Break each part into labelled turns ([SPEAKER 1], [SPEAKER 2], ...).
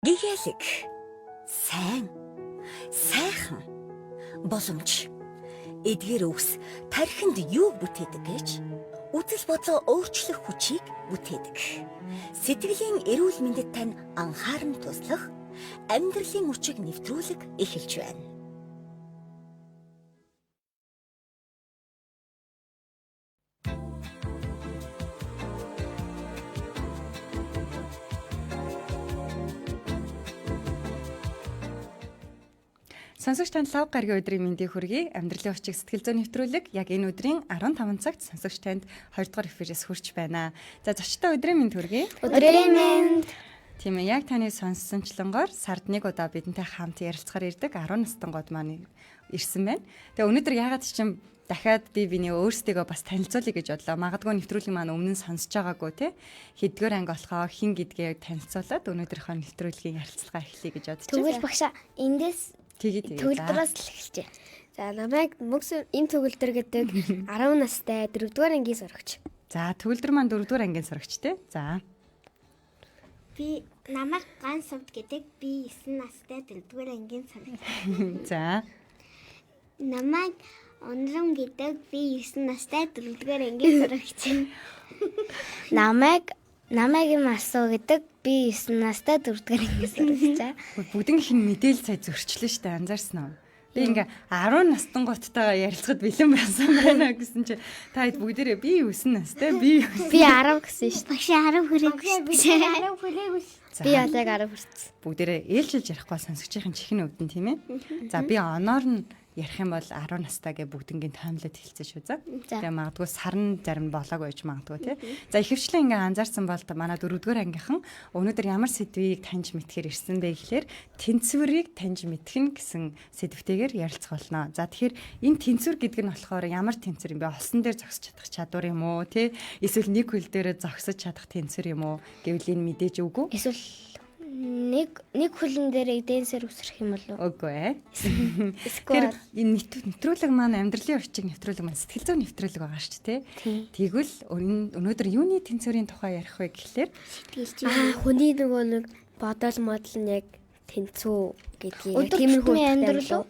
[SPEAKER 1] Гэгээлэг сайн сайхан боломж эдгээр үгс тархинд юу бүтээдэг гэж үзэл бодлоо өөрчлөх хүчийг бүтээдэг. Сэтгэлийн эрүүл мэндэд тань анхааран туслах амьдралын хүчийг нэвтрүүлэг эхэлж байна.
[SPEAKER 2] Сонсогч танд лав гаргийн өдрийн мэндийг хүргэе. Амьдралын хүчийг сэтгэл зүйн нэвтрүүлэг яг энэ өдрийн 15 цагт сонсогч танд 2 дугаар эфирээс хүрч байна. За зочтой өдрийн мэнд хүргэе.
[SPEAKER 3] Өдрийн мэнд.
[SPEAKER 2] Тийм ээ, яг таны сонссончлонгоор сард нэг удаа бидэнтэй хамт ярилцахаар ирдэг 10 настан гоод маань ирсэн байна. Тэгээ өнөөдөр ягаад ч юм дахиад би биний өөрсдийгөө бас танилцуулъя гэж бодлоо. Магадгүй нэвтрүүлэг маань өмнө нь сонсож байгаагүй те. Хэдгээр анги болохоо хин гэдгээ танилцуулаад өнөөдрийнхөө нэвтрүүлгийн ярилцлага эхлэе гэж бодчих.
[SPEAKER 3] Тэгвэл багшаа эндээс төгөлдрөөс л эхэлжээ. За намайг мөкс эм төгөлдөр гэдэг 10 настай 4-р ангийн сурагч.
[SPEAKER 2] За төгөлдөр маань 4-р ангийн сурагч те. За.
[SPEAKER 4] Би намайг Ган Сувд гэдэг би 9 настай 4-р ангийн сурагч.
[SPEAKER 2] За.
[SPEAKER 4] Намайг Онрон гэдэг би 9 настай 4-р ангийн сурагч.
[SPEAKER 3] Намайг Масуу гэдэг би 9 настай 4-р ангийн сурагч.
[SPEAKER 2] Бүгдийнх нь мэдээлэл сая зөрчлөө штэ анзаарсан уу? Би ингээ 10 настан готтойгоо ярилцахад бэлэн байсан байна гэсэн чи та хэд бүгдээрээ би 9 настай би
[SPEAKER 3] 10 гэсэн шүү.
[SPEAKER 4] Багшаа 10 хүрээгүй. Би 10 хүрээгүй.
[SPEAKER 3] Би яг 10 хүрсэн.
[SPEAKER 2] бүгдээрээ ээлжилж ярихгүй сонсогчийн чихний өвдөн тийм ээ. За би оноор нь ярих юм бол 10 настайгээ бүгднгийн таймлаад хэлсэн шүү за. Тэгээ магадгүй сарн зарим болоогүй гэж магадгүй тий. За ихэвчлэн ингээ анзаарсан бол манай 4-р ангийнхан өнөөдөр ямар сэдвийг таньж мэдхээр ирсэн бэ гэхээр тэнцвэрийг таньж мэдэх нь гэсэн сэдвтэйгээр ярилцах болно. За тэгэхээр энэ тэнцвэр гэдэг нь болохоор ямар тэнцвэр юм бэ? Олсон дээр зогсож чадах чадвар юм уу тий? Эсвэл нэг хөл дээр зогсож чадах тэнцвэр юм уу гэвэл энэ мэдээж үгүй.
[SPEAKER 3] Эсвэл нэг хөлн дээр эдэнсээр үсрэх юм болов уу?
[SPEAKER 2] Үгүй ээ. Тэгэхээр энэ нэвтрүүлэг маань амьдралын орчиг нэвтрүүлэг маань сэтгэл зүйн нэвтрүүлэг байгаа шүү дээ. Тэгвэл өнөөдөр юуны тэнцвэрийн тухай ярих вэ гэхлээр
[SPEAKER 3] хүний нөгөө нэг бодол модал нь яг тэнцүү гэдгийг
[SPEAKER 4] Тиймэрхүү амьдрал уу?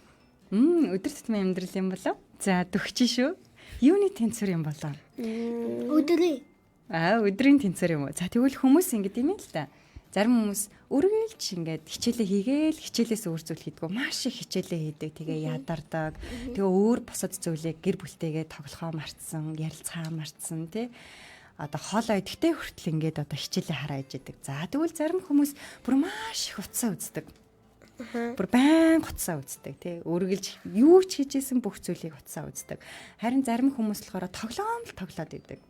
[SPEAKER 2] Өдөр тутмын амьдрал юм болов? За төгч шүү. Юуны тэнцвэр юм болов?
[SPEAKER 4] Өдрийн.
[SPEAKER 2] Өдрийн тэнцвэр юм уу? За тэгвэл хүмүүс ингэдэг юм л да. Зарим хүмүүс үргэлж ингээд хичээлээ хийгээл хичээлээс өөр зүйл хийдгүү маш их хичээлээ хийдэг тэгээ ядардаг тэгээ өөр бусад зүйлээ гэр бүлтэйгээ тоглохоо мартсан ярилцахаа мартсан тий одоо хоолоо идэхтэй хүртэл ингээд одоо хичээлээ хараа ижидэг. За тэгвэл зарим хүмүүс бүр маш их утсаа үздэг. Бүр байн утсаа үздэг тий үргэлж юу ч хийжсэн бүх зүйлийг утсаа үздэг. Харин зарим хүмүүс болохоор тоглоод идэг.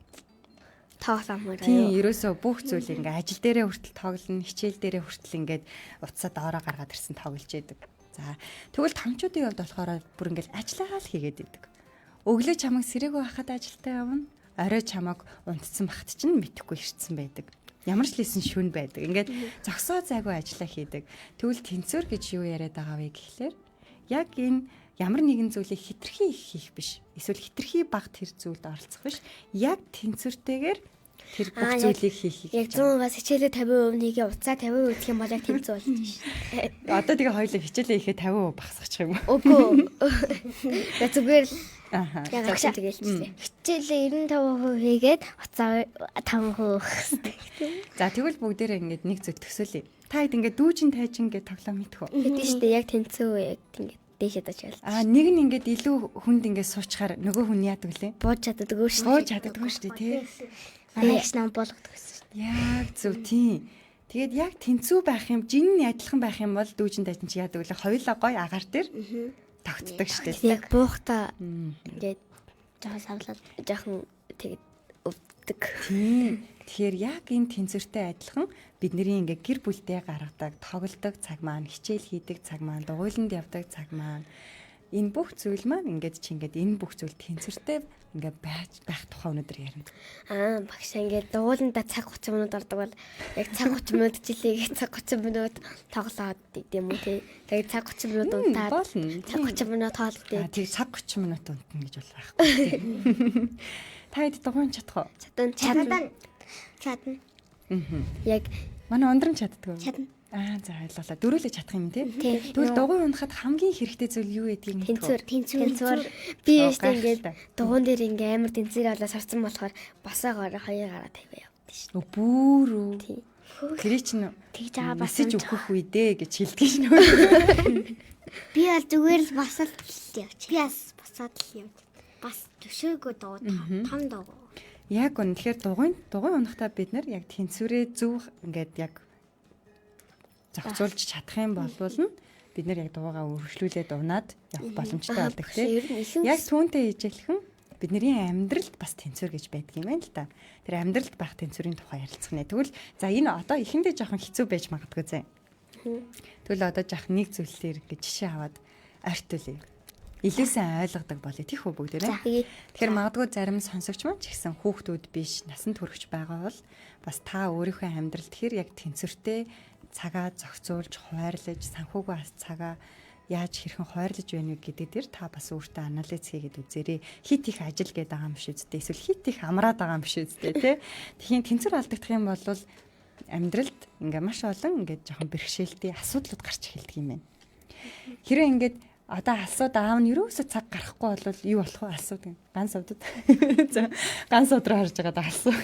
[SPEAKER 3] тоглоомоор
[SPEAKER 2] тийм ерөөсөө бүх зүйл ингээ ажил дээрээ хүртэл тоглоно, хичээл дээрээ хүртэл ингээд утсаа доороо гаргаад ирсэн тоглож идэг. За тэгвэл томчуудын хувьд болохоор бүр ингээл ажиллагаа л хийгээд идэг. Өглөө чамайг сэрээгүй байхад ажилдаа явна. Орой чамайг унтцсан бахт чинь мэдхгүй ирсэн байдаг. Ямар ч лсэн шүн байдаг. Ингээд зогсоо зайгүй ажиллаа хийдэг. Тэгвэл тэнцвэр гэж юу яриад байгаа вэ гэхлээр яг энэ ямар нэгэн зүйлийг хитрхи хийх биш. Эсвэл хитрхи багт тэр зүйлд оролцох биш. Яг тэнцвэртэйгээр тэр бүх зүйлийг хийх.
[SPEAKER 3] Яг 100%-аас хичээлээ 50% нэгээ уцаа 50% гэх юм бол яг тэнцүү болж шээ.
[SPEAKER 2] Одоо тэгээ хоёулаа хичээлээ хийхэд 50% багасгачих юм уу?
[SPEAKER 3] Үгүй. Яг зүгээр л
[SPEAKER 2] яг
[SPEAKER 3] агшаа тэгэлчихлээ. Хичээлээ 95% хийгээд уцаа 5% өгсөн.
[SPEAKER 2] За тэгвэл бүгдээрээ ингээд нэг зүйл төсөөлье. Та хэд ингээд дүүжин тайжин гэдэг тоглоом мэдэх үү?
[SPEAKER 3] Хэдий штэ яг тэнцүү яг ингээд дээшээ дажаал.
[SPEAKER 2] Нэг нь ингээд илүү хүнд ингээд суучхаар нөгөө хүн яадаг лээ?
[SPEAKER 3] Бууж чаддаггүй штэ.
[SPEAKER 2] Бууж чаддаггүй штэ тий.
[SPEAKER 3] Манайш нам болгодог гэсэн.
[SPEAKER 2] Яг зөв тийм. Тэгээд яг тэнцүү байх юм, жин адилхан байх юм бол дүүжин тайжин чи яадаг лээ? Хоёулаа гой агаар дээр тогтдог штэ.
[SPEAKER 3] Яг буухта ингээд жоохон тэгээд өвддөг.
[SPEAKER 2] Тийм. Тэгэхээр яг энэ тэнцвэртэй адилхан бидний ингээ гэр бүлдээ гаргадаг, тоглодог цаг маань, хичээл хийдэг цаг маань, дугуйланд явдаг цаг маань энэ бүх зүйл маань ингээд чи ингээд энэ бүх зүйл тэнцвэртэй ингээ байх тухай өнөөдөр ярина.
[SPEAKER 3] Багшаа ингээд дугуйланда цаг 30 минут ордог бол яг цаг 30 минут жилийн цаг 30 минут тоглоод идэм үү те. Тэгээд цаг 30 минут унтаад цаг 30 минут хоолтой.
[SPEAKER 2] Тэг цаг 30 минут унтна гэж бол байхгүй. Та хэд дугуйн чадах уу?
[SPEAKER 3] Чадна.
[SPEAKER 4] Чадна.
[SPEAKER 3] Яг
[SPEAKER 2] манай ундран чаддгүй.
[SPEAKER 4] Чадна.
[SPEAKER 2] За ойлголоо. Дөрүүлж чадах юм тий.
[SPEAKER 3] Тийм.
[SPEAKER 2] Тэгвэл дугуй унахад хамгийн хэрэгтэй зүйл юу гэдгийг мэдв.
[SPEAKER 3] Тэнцвэр. Би өөртөө ингээд дугуун дээр ингээ амар тэнцвэр болоо сарсан болохоор босоогоор хоёр гараа тавиа явдсан шүү.
[SPEAKER 2] Бүүрүү.
[SPEAKER 3] Тийм.
[SPEAKER 2] Тэр чинь
[SPEAKER 3] Тэгж байгаа бас
[SPEAKER 2] мессеж өгөх үедээ гэж хэлдэг шнэ.
[SPEAKER 4] Би бол зүгээр л босоод л явчих. Би бас босоод л явж. Бас төшөөгөө дуу том дуу.
[SPEAKER 2] Яг үнэхээр дугуй унахтаа бид нар яг тэнцвэрээ зөв ингээд яг зохицуулж чадах юм бол нь бид нар яг дуугаа өргөжлүүлээд унаад явах боломжтой байдаг тийм. Яг түүнтэй ижиглэхэн бидний амьдралд бас тэнцвэр гэж байдаг юм байна л да. Тэр амьдралд байх тэнцвэрийн тухай ярилцах нэ. Тэгвэл за энэ одоо эхэндээ жоохон хэцүү байж магадгүй зэ. Тэгвэл одоо жоохон нэг зүйлээр гэж жишээ аваад ойртуулъя. Илүү сайн ойлгодог болъё тийх үү бүгдээрээ. Тэгэхээр магадгүй зарим сонсогч маань ч гэсэн хүүхдүүд биш, насанд хүрэгч байгаа бол бас та өөрийнхөө амьдралд тэр яг тэнцвэртэй цагаа зохицуулж, хуваарлаж, санхүүгөө бас цагаа яаж хэрхэн хуваарлаж байна вэ гэдэг дээр та бас өөртөө анализ хийгээд үзээрэй. Хит их ажил гээд байгаа юм биш үстэй. Эсвэл хит их амраад байгаа юм биш үстэй тий. Тэгэхээр тэнцвэр алдагдах юм бол амьдралд ингээ маш олон ингээ жоохон бэрхшээлтэй асуудлууд гарч эхэлдэг юм байна. Хэрэв ингээд одоо алсууд аав нь ерөөсө цаг гарахгүй бол юу болох вэ алсууд ганц овдод. За ганц өдрөө харж байгаа да алсуу.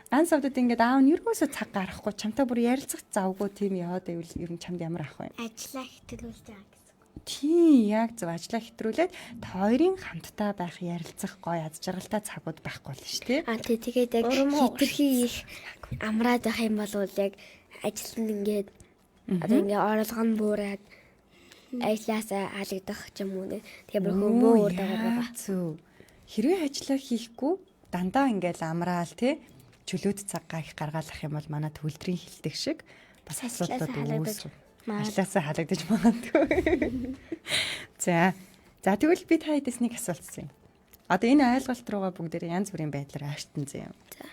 [SPEAKER 2] Ганц овдод ингээд аав нь ерөөсө цаг гарахгүй чамтай бүр ярилцах завгүй тийм яваад байвал ер нь чамд ямар ах вэ?
[SPEAKER 4] Ажлаа хэтрүүлж байгаа гэсэн.
[SPEAKER 2] Тийм яг зөв ажлаа хэтрүүлээд та хоёрын хамтдаа байх ярилцах гоё аз жаргалтай цагууд байхгүй болно шүү дээ.
[SPEAKER 3] Тэгээд яг хитрхи их амраад байх юм бол яг ажилд ингээд одоо ингээ оруулган буураад ажлаасаа халагдах ч юм уу. Тэгээ бүр хүмүүн өөр дагаад байгаа.
[SPEAKER 2] Зөв. Хэрвээ ажлаа хийхгүй дандаа ингээл амраал тий чөлөөт цаггаа их гаргаалах юм бол манай төвлөрийн хилдэг шиг бас асуудлууд үүсвэ. Ажлаасаа халагдаж магадгүй. За тэгвэл би та хэдээс нэг асуултсан юм. Одоо энэ ойлголт руугаа бүгдээр янз бүрийн байдлаар ойртон зэ юм. За.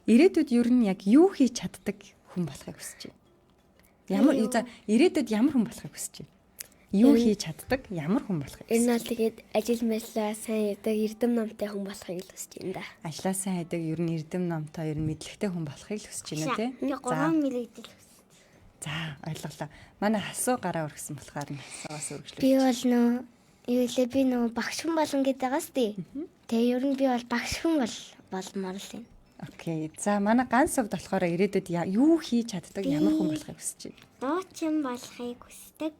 [SPEAKER 2] Ирээдүйд ер нь яг юу хийж чаддаг хүн болохыг хүсэж байна? Ямар ирээдүйд ямар хүн болохыг хүсэж байна? Юу хийж чаддаг, ямар хүн болохыг хүсэж
[SPEAKER 3] байна? Энэ бол тэгээд ажил мэдлээ сайн ядаг, эрдэм номтой хүн болохыг л хүсэж байна да.
[SPEAKER 2] Ажлаа сайн ядаг, ер нь эрдэм номтой, ер нь мэдлэгтэй хүн болохыг л хүсэж байна тий.
[SPEAKER 4] Би 3 мэрэгдэл хүсэж.
[SPEAKER 2] За, ойлголоо. Манай хасуу гараа өргөсөн болохоор нь хасуугаас өргөжлөө.
[SPEAKER 3] Би бол би багш хүн болно гэдэг байгаас тий. Тэгээ ер нь би бол багш хүн болмоор л юм.
[SPEAKER 2] Окей. За манай ганц хувьд болохоор ирээдүйд юу хийж чаддаг, ямар хүн болохыг хүсэж байна?
[SPEAKER 4] Дуучин болохыг хүсдэг.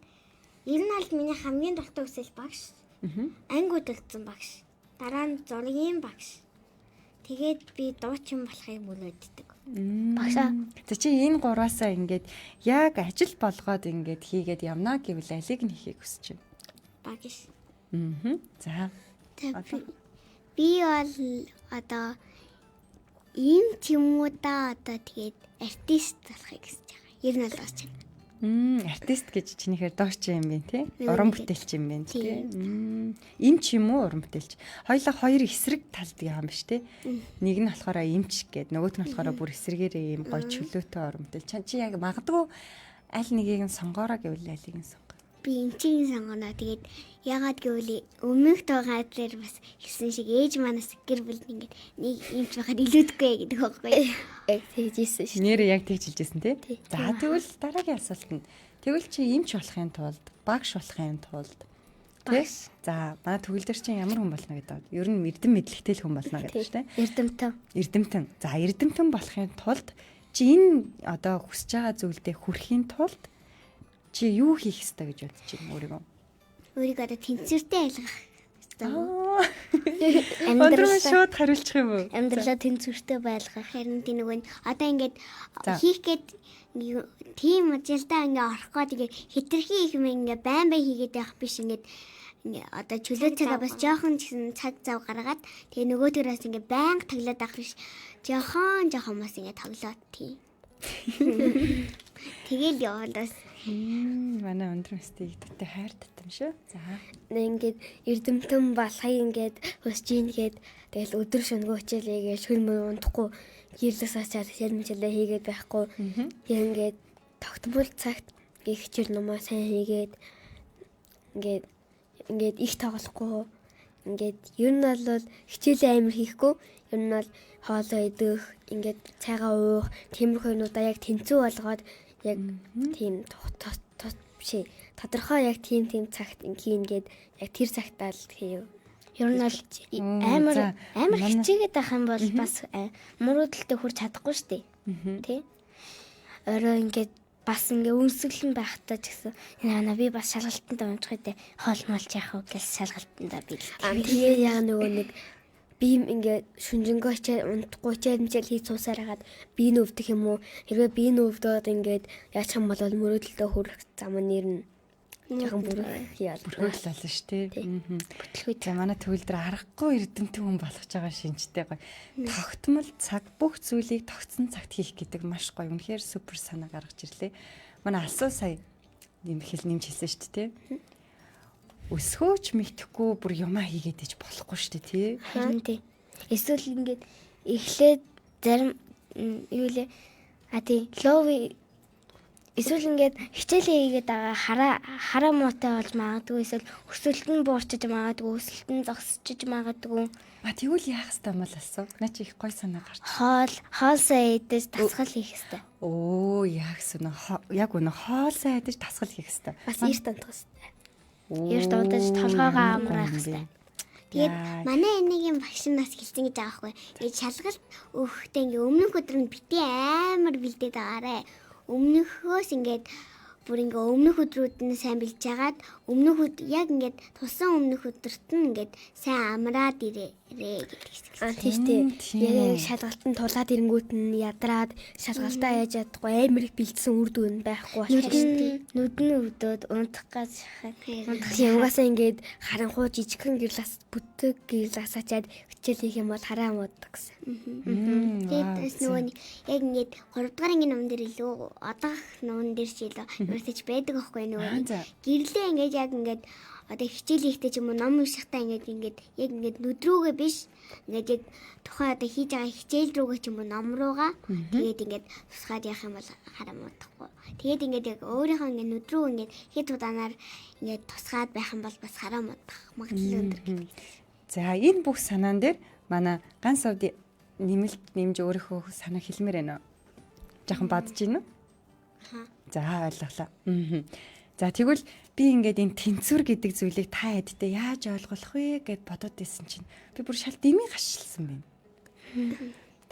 [SPEAKER 4] Ер нь аль миний хамгийн дуртай хүсэл багш. Ангиуд үлдсэн багш. Дараа нь зургийн багш. Тэгээд би дуучин болохыг мөрөөддөг.
[SPEAKER 3] Багшаа.
[SPEAKER 2] За чи энэ гураасаа ингээд яг ажил болгоод ингээд хийгээд явна гэвэл алиг нь хийхийг хүсэж байна?
[SPEAKER 4] Багш.
[SPEAKER 2] За.
[SPEAKER 4] Би бол одоо ийм ч юм уу да одоо тэгээд артист болохыг хүсэж байгаа. Ер нь бол дууч.
[SPEAKER 2] Артист гэж чинийхээр дууч юм бэ тий? Уран бүтээлч юм бэ тий? Эмч юм уу уран бүтээлч? Хоёулаа хоёр эсрэг талд юм биш тий? Нэг нь болохоор эмч гээд нөгөөт нь болохоор бүр эсрэгээрээ юм гоё чөлөөтэй уран бүтээлч. Чи яг магадгүй аль нэгийг нь сонгоороо гэвэл алийг нь сонгоо.
[SPEAKER 4] Би эмчийн сонгоно. Тэгээд ягаад гэвэл өмнөх тугаар дээр бас хэлсэн шиг ээж манаас гэр бүл ингээд нэг эмч байхад илүүдэхгүй гэдэг байхгүй.
[SPEAKER 3] Яг тэгжсэн шүү.
[SPEAKER 2] Нэрээ яг тэгж хэлжсэн тий. За тэгвэл дараагийн асуулт нь тэгвэл чи эмч болохын тулд, багш болохын тулд тий. За манай төгөлдөр чинь ямар хүн болно гэдэг. Ер нь эрдэм мэдлэгтэй хүн болно гэдэг шүү дээ. Эрдэмтэн. За эрдэмтэн болохын тулд чи энэ одоо хүсэж байгаа зүйлдээ хүрэхийн тулд чи юу хийх ёстой гэж бодож байна өөрийгөө?
[SPEAKER 4] Өөрийгөө одоо тэнцвэртэй ойлгох ёстой.
[SPEAKER 2] Амьдрал шууд хариулчих юм уу?
[SPEAKER 4] Амьдралаа тэнцвэртэй байлгах. Харин тийм нэг нь одоо ингээд хийх гээд тийм ажилдаа ингээд орох гоо тэгээ хитрхи их ингээд байн хийгээд байх биш ингээд одоо чөлөө цагаа бас жоохон гэсэн цаг зав гаргаад тэгээ нөгөө төрөөс ингээд байнга таглаад авах биш. Жоохон бас ингээд тоглоод тийм. Тэгэл яваалаас
[SPEAKER 2] манай өндөр мэстийг тэтэ хайр татсан шүү. За.
[SPEAKER 3] Ингээд эрдэмтэн болохыг ингээд хүсэж ийн гээд тэгэл өдөр шөнөгүй хичээлээгээ шүн мөн унтахгүй гирлээс ачаад хэмжээлээ хийгээд байхгүй. Ингээд тогтмол цагт их хичээл номоо сайн хийгээд ингээд их тоглохгүй ингээд ер нь бол хичээлээ амар хийхгүй. Ер нь бол хоолоо идэх, ингээд цайгаа уух, тиймэрхүү юмудаа яг тэнцүү болгоод яг тийм тодорхой яг тийм цагт ингээд яг тэр цагтаа л хийв.
[SPEAKER 4] Ер нь бол амар хичээгээд байх юм бол бас мөрөөдөлтөд хүрч чадахгүй шүү дээ. Тий? Орой ингээд бас ингээ үнсгэлэн байхдаа ч гэсэн яана би бас шалгалтанд унчих үедээ хоол молч яах вэ гэж шалгалтанд би.
[SPEAKER 3] Тэгээ яг нөгөө нэг би ингээ шүнжэнгөө хичээл унтахгүй хичээл мчээл хийж суусаар хагаад би нөвдөх юм уу? Хэрвээ би нөвдөөд ингээд яач юм бол мөрөөдөлтөд хүрэх зам нэр нь жоохон
[SPEAKER 2] бүрхэл болно шүү дээ. Бүтлгүй. За манай төвлөр аргагүй эрдэмтэн хүн болгож байгаа шинжтэй гоё. Тогтмол цаг бүх зүйлийг тогтсон цагт хийх гэдэг маш гоё. Үнэхээр супер санаа гаргаж ирлээ. Манай алсуу сая нэмж хэлсэн шүү дээ. Өсгөөч мэдхгүй бүр юмаа хийгээд иж болохгүй шүү дээ, тий.
[SPEAKER 4] Харин тий. Эсвэл ингээд эхлээд зарим юу лээ лови эсвэл ингээд хичээлээ хийгээд байгаа хараа муутай болж магадгүй эсвэл өсөлт нь буурчиж магадгүй өсөлт нь зогсчиж магадгүй.
[SPEAKER 2] Тэгвэл яах ёстой юм бол асуу. Наа чи их гой санаа гарч.
[SPEAKER 4] Хоолсоо идэж тасгал хийх ёстой.
[SPEAKER 2] Яг сүнэ. Яг үнэ хоолсоо идэж тасгал хийх ёстой.
[SPEAKER 3] Бас эрт унтах ёстой.
[SPEAKER 4] Эрт унтаж толгоогоо амраах ёстой. Тэгээд манай энэгийн багш нас хэлсэн гэж байгаа байхгүй. Ингээд шалгалт өгөхдөө ингээд өмнөх өдөр нь бити амар бэлдээд байгаарэ. Өмнөхөөс ингээд бүр ингээ өмнөх өдрүүд нь сайн бэлж яагаад яг ингээд тусан өмнөх өдөрт нь ингээд сайн амраад ирээрээ гэдэг.
[SPEAKER 3] Тийш тий. Яг шалгалтанд тулаад ирэнгүүт нь ядраад шалгалтаа яаж ядахгүй амар их бэлдсэн үр дүн байхгүй болчихсон.
[SPEAKER 4] Нүдэн өвдөд унтах гэж
[SPEAKER 3] тийм угаасаа ингээд харанхуу жижигхэн гэрлас бүтэг гэрлас ачаад хичээл хийх юм бол хараа мууддаг гэсэн.
[SPEAKER 4] Тэгээд нөгөө яг ингээд 3 дугаар ангийн номон дээр илүү одоох номон дээр ч илүү ерөөсөж байдаг аахгүй нөгөө гэрлээ ингээд яг ингээд одоо хичээл хийхдээ ч юм уу ном уншихтаа ингээд яг ингээд нүдрүүгээ биш ингээд яг тухайн одоо хийж байгаа хичээл рүүгээ ч юм уу ном руугаа тэгээд ингээд тусгаад явах юм бол хараа муудахгүй. Тэгээд ингээд яг өөрийнхөө ингээд нүдрүү ингээд хэд удаанаар ингээд тусгаад байх юм бол бас хараа муудах магадлал өндөр.
[SPEAKER 2] За энэ бүх санаан дээр манай ганц савд нэмж өөрийнхөө санаа хэлмээр байна уу? Жахан бодож байна уу? За ойлголоо. За тэгвэл би ингээд энэ тэнцвэр гэдэг зүйлийг та хэдтэй яаж ойлгох вэ гэд бодоод байсан чинь би бүр шал дэмий гашилсан байна.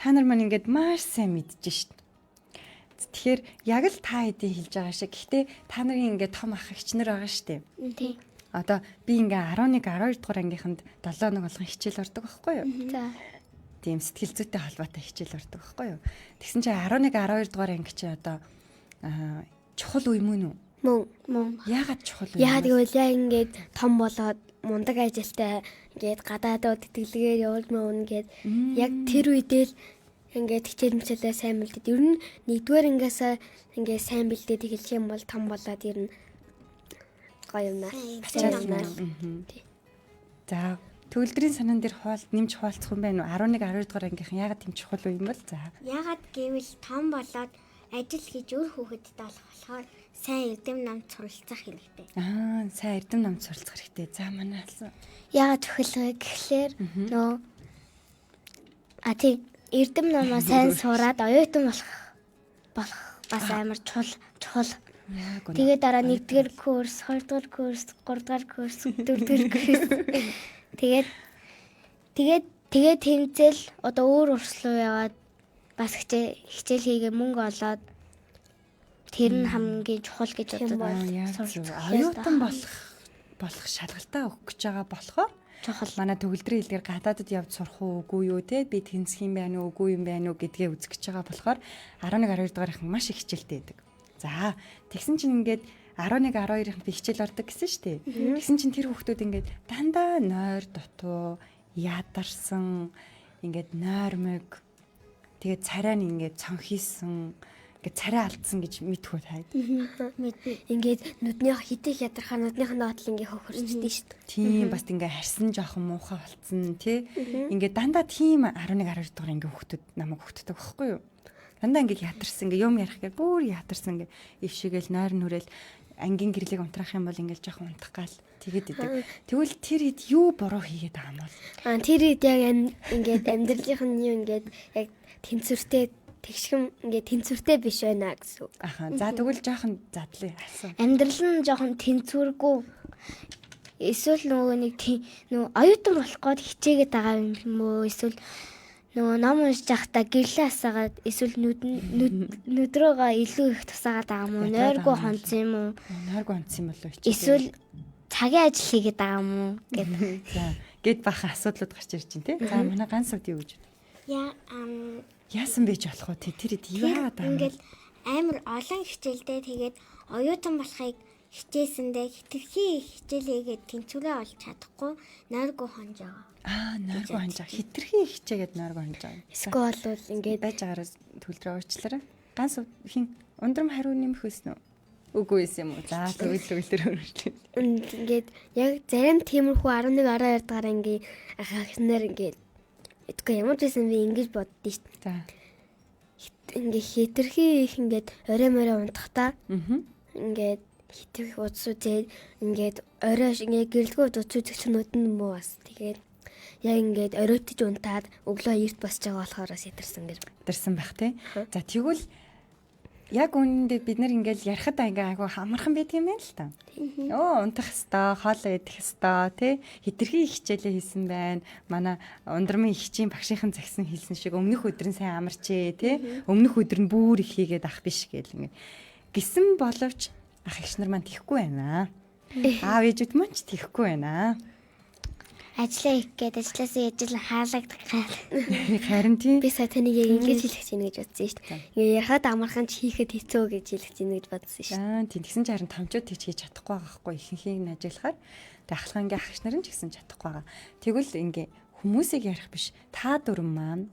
[SPEAKER 2] Та нар маань ингээд маш сайн мэдчихэж шít. Тэгэхээр яг л та хэдийн хэлж байгаа шиг. Гэхдээ та нарын ингээд том ах хичнэр байгаа штэ.
[SPEAKER 4] Тий.
[SPEAKER 2] Одоо би ингээ 11 12 дугаар ангийнханд 7 хоног болгон хичээл ордог байхгүй юу?
[SPEAKER 4] За.
[SPEAKER 2] Тийм сэтгэл зүйтэй холбоотой хичээл ордог байхгүй юу? Тэгсэн чинь 11 12 дугаар анги чи одоо чухал үе мөн үү?
[SPEAKER 3] Мөн.
[SPEAKER 2] Яагаад чухал үе?
[SPEAKER 3] Яагаад гэвэл яг ингээд том болоод мундаг ажилтай ингээд гадаадд тэтгэлгээр явуулмаа үнгээд яг тэр үедээ л ингээд хичээл мчээлээ сайн бэлдээд ер нь нэгдүгээр ангиасаа ингээд сайн бэлдээд эхэлэх юм бол том болоод ер нь гоё юм аа. За төгөлдрийн санаан дээр нэмж хуваалцах юм байна уу? 11 12 дугаар ангийнхан яагаад тийм чухал үе юм бол? За.
[SPEAKER 4] Яагаад гэвэл том болоод ажил хийж өөр хүүхэдтэй болох болохоор сайн эрдэм намд суралцах хэрэгтэй.
[SPEAKER 2] Сайн эрдэм намд суралцах хэрэгтэй. За манай алсан.
[SPEAKER 4] Яагаад чухал вэ гэхлээр нөө тий эрдэм намаа сайн сураад оюутан болох бас амар чухал. Тэгээд дараа 1-р курс, 2-р курс, 3-р курс, 4-р курс. Тэгээд тэмцэл одоо өөр урс руу яваад бас хичээл хийгээ мөнгө олоод тэр нь хамгийн чухал гэж боддог.
[SPEAKER 2] Оюутан болох шалгалтаа өгөх гэж байгаа болохоор чухал. Манай төгөлдрийн хэлээр гадаадд явж сурах уугүй юу те би тэнцэх юм байна уу үгүй юм байна уу гэдгээ үзэх гэж байгаа болохоор 11 12 дугаарийнхан маш их хичээлтэй байдаг. За тэгсэн чинь ингээд 11 12-ын би хичээл ордог гэсэн шүү дээ. Тэгсэн чинь тэр хүүхдүүд ингээд дандаа нойр дутуу ядарсан ингээд нойрмог тэгээд царай нь ингээд цонхисэн ингээд царай алдсан гэж мэдхүү таад.
[SPEAKER 3] Ингээд нүднийх хитэх ядархаа нүднийх нь доотлон ингээд хөхөрчдөө шүү дээ.
[SPEAKER 2] Тийм бас ингээд харьсан жоохон муухай болцсон тий. Ингээд дандаа тийм 11 12 дугаар ингээд хүүхдүүд намайг хөтдөг байхгүй юу? Дандаа ингээд ядарсан ингээд юм ярих гээ бүр ядарсан ингээд ившигэл нойр нүрэл ангийн гэрлийг унтраах юм бол ингээл жоохон унтах гал тэгээд идэг. Тэгвэл тэр хэд юу буруу хийгээд байгаа юм бол?
[SPEAKER 3] Тэр үед яг ингээд амьдралынх нь юу ингээд яг тэнцвэртэй тэгшгэн ингээд тэнцвэртэй биш байна гэсэн үг.
[SPEAKER 2] Аха. За тэгвэл жоохон задлаа алсан.
[SPEAKER 4] Амьдрал нь жоохон тэнцвэргүй эсвэл нөгөө нэг нөгөө оюутан болох гээд хичээгээд байгаа юм уу? Эсвэл нөгөө ном уншиж байхдаа гэрлээ асаагаад эсвэл нүдрөөгөө илүү их тусаагаад байгаа юм уу? Нойргүй хонцсон юм уу?
[SPEAKER 2] Нойргүй хонцсон юм болов уу?
[SPEAKER 4] Эсвэл цагийн ажил хийгээд байгаа юм уу гэдэг.
[SPEAKER 2] За гэд бахан асуудлууд гарч ирж байна те. За манай ганц сууд юу гэж байна? Яасан байж болох вэ? Тэр хэд яагаад байгаа юм?
[SPEAKER 4] Ингээл амар олон хичээлдээ тэгээд оюутан болохыг хичээсэндээ хитрхи хичээлээгээд тэнцвэрээ олж чадахгүй нойргүй хонж байгаа.
[SPEAKER 2] Нойргүй хонж байгаа. Хитрхи хичээгээд нойргүй хонж байгаа.
[SPEAKER 3] Эсвэл бол ингээд
[SPEAKER 2] байж байгаараас төлдрөө уучлаарай. Ганц хин ундрам хариу нэмэх байсан уу? Үгүй байсан юм уу? За төгөл өрөрлөө.
[SPEAKER 3] ингээд яг зарим тиймэрхүү 11 12 дахь ангийн ахнаар ингээд эдгээр ямар ч байсан би ингэж боддоо шүү дээ.
[SPEAKER 2] За.
[SPEAKER 3] Ингээд хитрхи их ингээд орой морой унтахтаа ингээд хитрхи удс үзээд ингээд орой ингээд гэрэлгүй удс үзэгчнүүд нь муу бас тэгээд яг ингээд оройтж унтаад өглөө эрт босч байгаа болохоор сэтэрсэн гэж
[SPEAKER 2] Тэрсэн байх тий. За тэгвэл яг үүндээ бид нар ингээл ярихад ингээ айгу хамархан байдаг юм байна л та. Унтах хэвээр, хоолоо идэх хэвээр тий. Хитрхи хичээлээ хийсэн байна. Манай ундрамын ихчийн багшийнхан загсан хэлсэн шиг өмнөх өдөр нь сайн амарчээ тий. Өмнөх өдөр нь бүр их хийгээд ах биш гэл ингээ. Гисэн боловч ах эгч нар маань тийхгүй байна. Аав ээжүүд маань ч тийхгүй байна.
[SPEAKER 4] Ажлаа их гээд ажлаасаа ижил хаалагдах гал.
[SPEAKER 2] Харин тийм.
[SPEAKER 3] би сая таныг яг ингэж хэлэх чинь гэж бодсон шүү дээ. Ингээ ярахад амархан ч хийхэд хэцүү гэж хэлэх чинь гэж бодсон шүү.
[SPEAKER 2] Тийм тэгсэн чинь харин томчууд тийч хийж чадахгүй байгаа хгүй ихэнхийг нь ажиллахаар дахлах ингээ ах эгч нарын ч гэсэн чадахгүй байгаа. Тэгвэл ингээ хүмүүсийг ярих биш. Та дөрвөн маань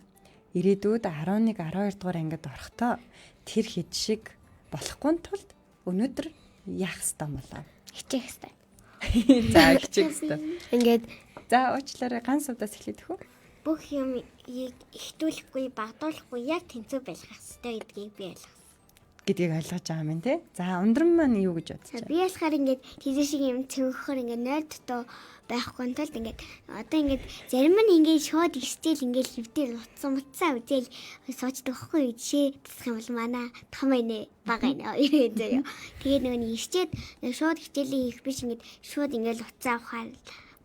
[SPEAKER 2] ирээдүйд 11 12 дугаар ангид орохдоо тэр хэд шиг болохгүй тулд өнөөдөр яах ёстой юм болоо?
[SPEAKER 4] Хичээх хэвээр.
[SPEAKER 2] За хичээх ёстой.
[SPEAKER 3] Ингээд
[SPEAKER 2] За уучлаарай ганц удаас эхлэх үү?
[SPEAKER 4] Бүх юм ихтүүлэхгүй, багдуулахгүй яг тэнцүү байх хэрэгтэй гэдгийг би ойлгосон.
[SPEAKER 2] Гэдгийг ойлгож байгаа юм тий. За ундрам маань юу гэж бодож байна?
[SPEAKER 4] Би ясахаар ингээд тийш шиг юм цэвэхөр ингээд нойр дотоо байхгүй тулд ингээд одоо ингээд зарим нь ингээд шууд ихстэл ингээд хөвдөл утсан үзэл суучдаг байхгүй жишээ тасах юм бол манай том ээ бага ээ заяа. Тэгээд нөгөө ихчээд шууд хичээлээ хийх биш ингээд шууд ингээд утсан авахаар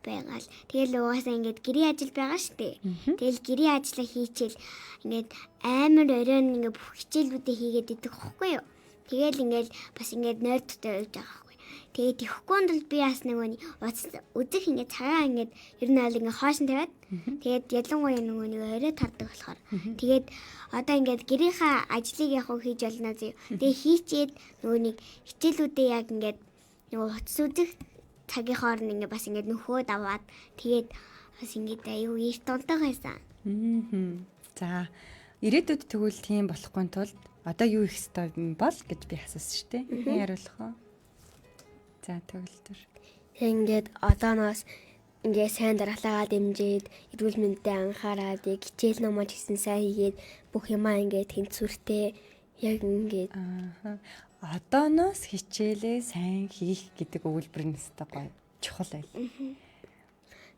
[SPEAKER 4] байгаал. Тэгэл угаасаа ингээд гэрийн ажил байгаа шүү дээ. Тэгэл гэрийн ажлаа хийчихэл ингээд амар оройн ингээд бүх хичээлүүдээ хийгээд идэх хөхгүй юу. Тэгэл ингээд бас ингээд нойр дотоо явж байгаа хөхгүй. Тэгээд ихгүй бол би бас нөгөө үзэх ингээд цагаан ингээд ер нь аль ингээд хоош тавиад тэгээд ялангуяа нөгөө нэг орой тардаг болохоор тэгээд одоо ингээд гэрийнхаа ажлыг яг хийж болно зөө. Тэгээд хийчээд нөгөө нэг хичээлүүдээ яг ингээд нөгөө хоц үзэх цагийн хооронд ингээ бас ингээ нөхөөд аваад тэгээд бас ингээ аюу их дунтаг байсан.
[SPEAKER 2] За ирээдүйд тэгвэл тийм болохгүй тулд одоо юу их ёстой юм бол гэж би асуусан шүү дээ. Яаруулах уу? За төгөлдөр.
[SPEAKER 3] ингээд одооноос ингээ сайн дараалгаа дэмжиж эрүүл мэндэд анхаарал хичээл номоо ч гэсэн сайн хийгээд бүх юмаа ингээ тэнцвэртэй яг ингээд
[SPEAKER 2] Одооноос хичээлээ сайн хийх гэдэг өгүүлбэр нь өстой гоё чухал байл.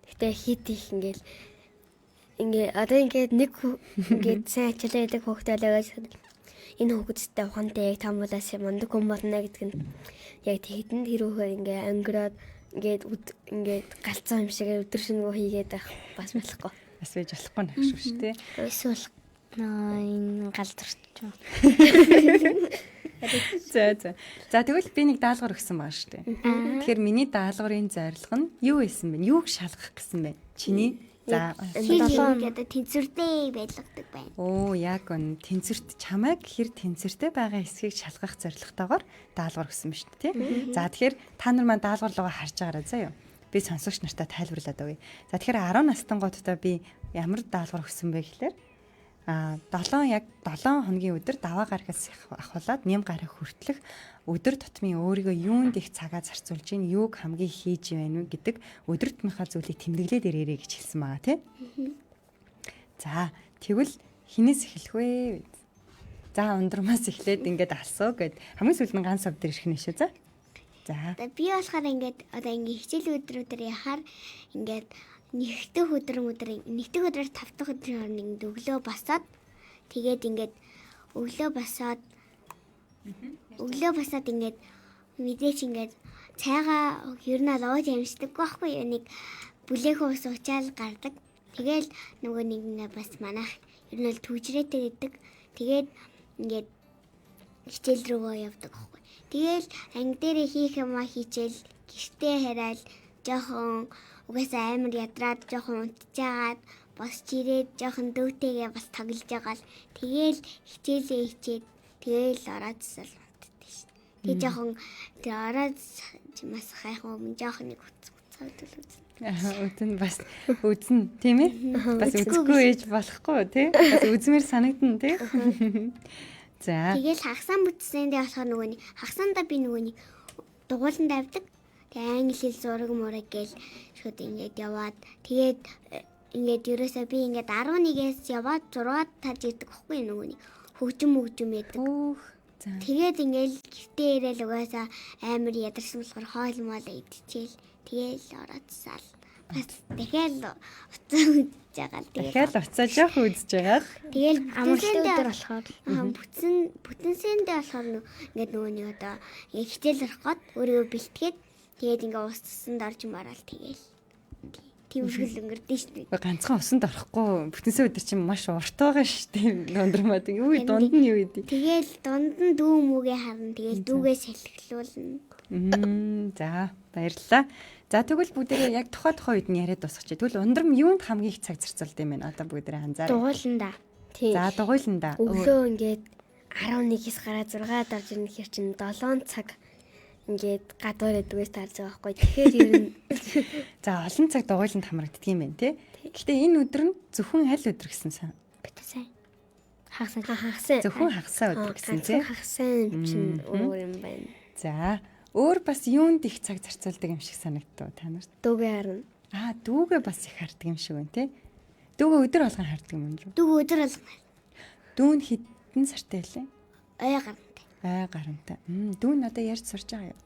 [SPEAKER 3] Гэтэ хит их ингээл одоо ингээд нэг ингээд сайн хичээлээ хийдэг хүүхдэлээс энэ хүүхэдтэй ухаантай яг тамуулаас мундаг хүн болно гэдэг нь яг тэгэдэн тэр хүүхээр ингээ ангираад ингээд галзуу юм шиг өдөр шөнөгүй хийгээд байх бас болохгүй.
[SPEAKER 2] Бас байж болохгүй нэг шүү шүү дээ.
[SPEAKER 4] Эсвэл энэ галзуурч.
[SPEAKER 2] За тэгвэл би нэг даалгавар өгсөн байгаа шүү дээ. Тэгэхээр миний даалгаврын зорилго нь юу байсан бэ? Юуг шалгах гэсэн бэ? Чиний за
[SPEAKER 4] гэдэг тэнцвэртэй байлгадаг байна.
[SPEAKER 2] Оо яг гон тэнцвэрт чамайг хэр тэнцвэртэй байгаа хэсгийг шалгах зорилготойгоор даалгавар өгсөн ба шүү дээ. За тэгэхээр та нар маань даалгавар руугаа харж байгаарай заяа. Би сонсогч нартай тайлбарлаад өгье. За тэгэхээр 10 настангуудтай би ямар даалгавар өгсөн бэ гэхээр 7 хоногийн өдөр даваа гарагаас ахуулаад нэм гараг хүртэлх өдөр тутмын өөрийгөө юунд их цагаа зарцуулж ийн юуг хамгийн хийж байна вэ гэдэг өдөр тутмынхаа зүйлийг тэмдэглээд ирээрэй гэж хэлсэн байгаа тийм. За тэгвэл хинээс эхлэх вэ? За ундрамаас эхлээд ингээд алсуу гэд хамгийн сүүлд нь ганц сав дээр ирэх нь шүү за. За.
[SPEAKER 4] Одоо би болохоор ингээд одоо ингээд хичээл өдрүүдээр яхаар ингээд нэгдэх өдрөөр 5 дахь өдрийн хооронд ингээд өглөө босоод тэгээд ингээд өглөө босоод ингээд мэдээч ингээд цайгаа ер нь ууж амждаг байхгүй юу, нэг бүлээх ус уучаал гардаг. Тэгэл нөгөө нэг нь бас манайх ер нь л түжрээтэй гэдэг. Тэгээд ингээд хичээл рүүгээ явдаг байхгүй. Тэгэл анги дээрээ хийх юмаа хийчихэл гэртээ хараал жоохон угаасаа амар ядраад жоохон унтжгаад босч ирээд жоохон дөвтэйгээ бас тоглож байгаа л тэгэл хичээлээ хичээд тэгэл ороод засал унтдаг шин. Тэгээ жоохон тэгээ ороод бас хайхан өмнө жоохон нэг уцаад үзэн.
[SPEAKER 2] Үтэн бас үзнэ тийм ээ. Бас үзэхгүй ээж болохгүй тий. Бас үзмэр санагдана тий. За.
[SPEAKER 4] Тэгэл хагасаа бүтсэндээ болохоор хагасаанда би нөгөө дугууланд авдаг. Тэгээ англи хэл зураг мураг гээл шууд ингээд яваад тэгээд ингээд ерөөсөө би ингээд 11-ээс яваад 6-аад тарж ирдэг байхгүй нөгөө хөгжим яадаг.
[SPEAKER 2] За.
[SPEAKER 4] Тэгээд ингээд гэртээ ирээл угаасаа амар ядарсан болохоор хоол моолоо идчихээл тэгээл ороодсаал. Бас дахиад уцаа үзэж байгаа л
[SPEAKER 2] дахиад уцаа жоох үзэж байгаа.
[SPEAKER 4] Тэгэл
[SPEAKER 3] амралтын өдөр болохоор
[SPEAKER 4] бүтэнсэндээ болохоор ингээд нөгөө нэг одоо хичээл орох гээд өөрийгөө бэлтгээд тэгээд ингээд ус цэсэнд орж мараал тэгээл тиймэрхүүл өнгөрдөн шүү дээ.
[SPEAKER 2] Ганцхан усанд орохгүй бүтэнсээ өдөр чинь маш урт байгаа шүү дээ. Дондромаад юу дунд нь юу идэв.
[SPEAKER 4] Тэгээл дунд нь дүү мүүгээ харна. Тэгээл дүүгээ салхилуулна.
[SPEAKER 2] За баярлалаа. За тэгвэл бүгдээ яг тухай үед нь яриад дуусгачих. Тэгвэл ундрам юунд хамгийн их цаг зарцуулд юм бэ? Одоо бүгдээ анзаараа.
[SPEAKER 3] Дугууланда. Тийм.
[SPEAKER 2] За дугууланда.
[SPEAKER 3] Өглөө ингээд 11-ээс гараад 6-аад орж ирэх хэр чинь 7 цаг ингээд гадуур эдгээс тарж байгаа байхгүй. Тэгэхээр ер нь
[SPEAKER 2] за олон цаг дугуйланд хамрагддаг юм байна тий. Гэхдээ энэ өдөр нь зөвхөн аль өдөр гэсэн сан?
[SPEAKER 3] битээ сайн. Хагасан.
[SPEAKER 2] Зөвхөн хагасаа өдөр гэсэн тий.
[SPEAKER 3] Хагасан чинь өөр юм байна.
[SPEAKER 2] За өөр бас юунд их цаг зарцуулдаг юм шиг санагдав та нарт?
[SPEAKER 3] Дүүгээ харна.
[SPEAKER 2] Дүүгээ бас их хардаг юм шиг байна тий. Дүүгээ өдөр болгон хардаг юм уу?
[SPEAKER 4] Дүүг өдөр болгон.
[SPEAKER 2] Дүүн хитэн сартай байлаа?
[SPEAKER 4] Ой гарантай.
[SPEAKER 2] Гарантай. Дүүн одоо ярьж сурж байгаа юу?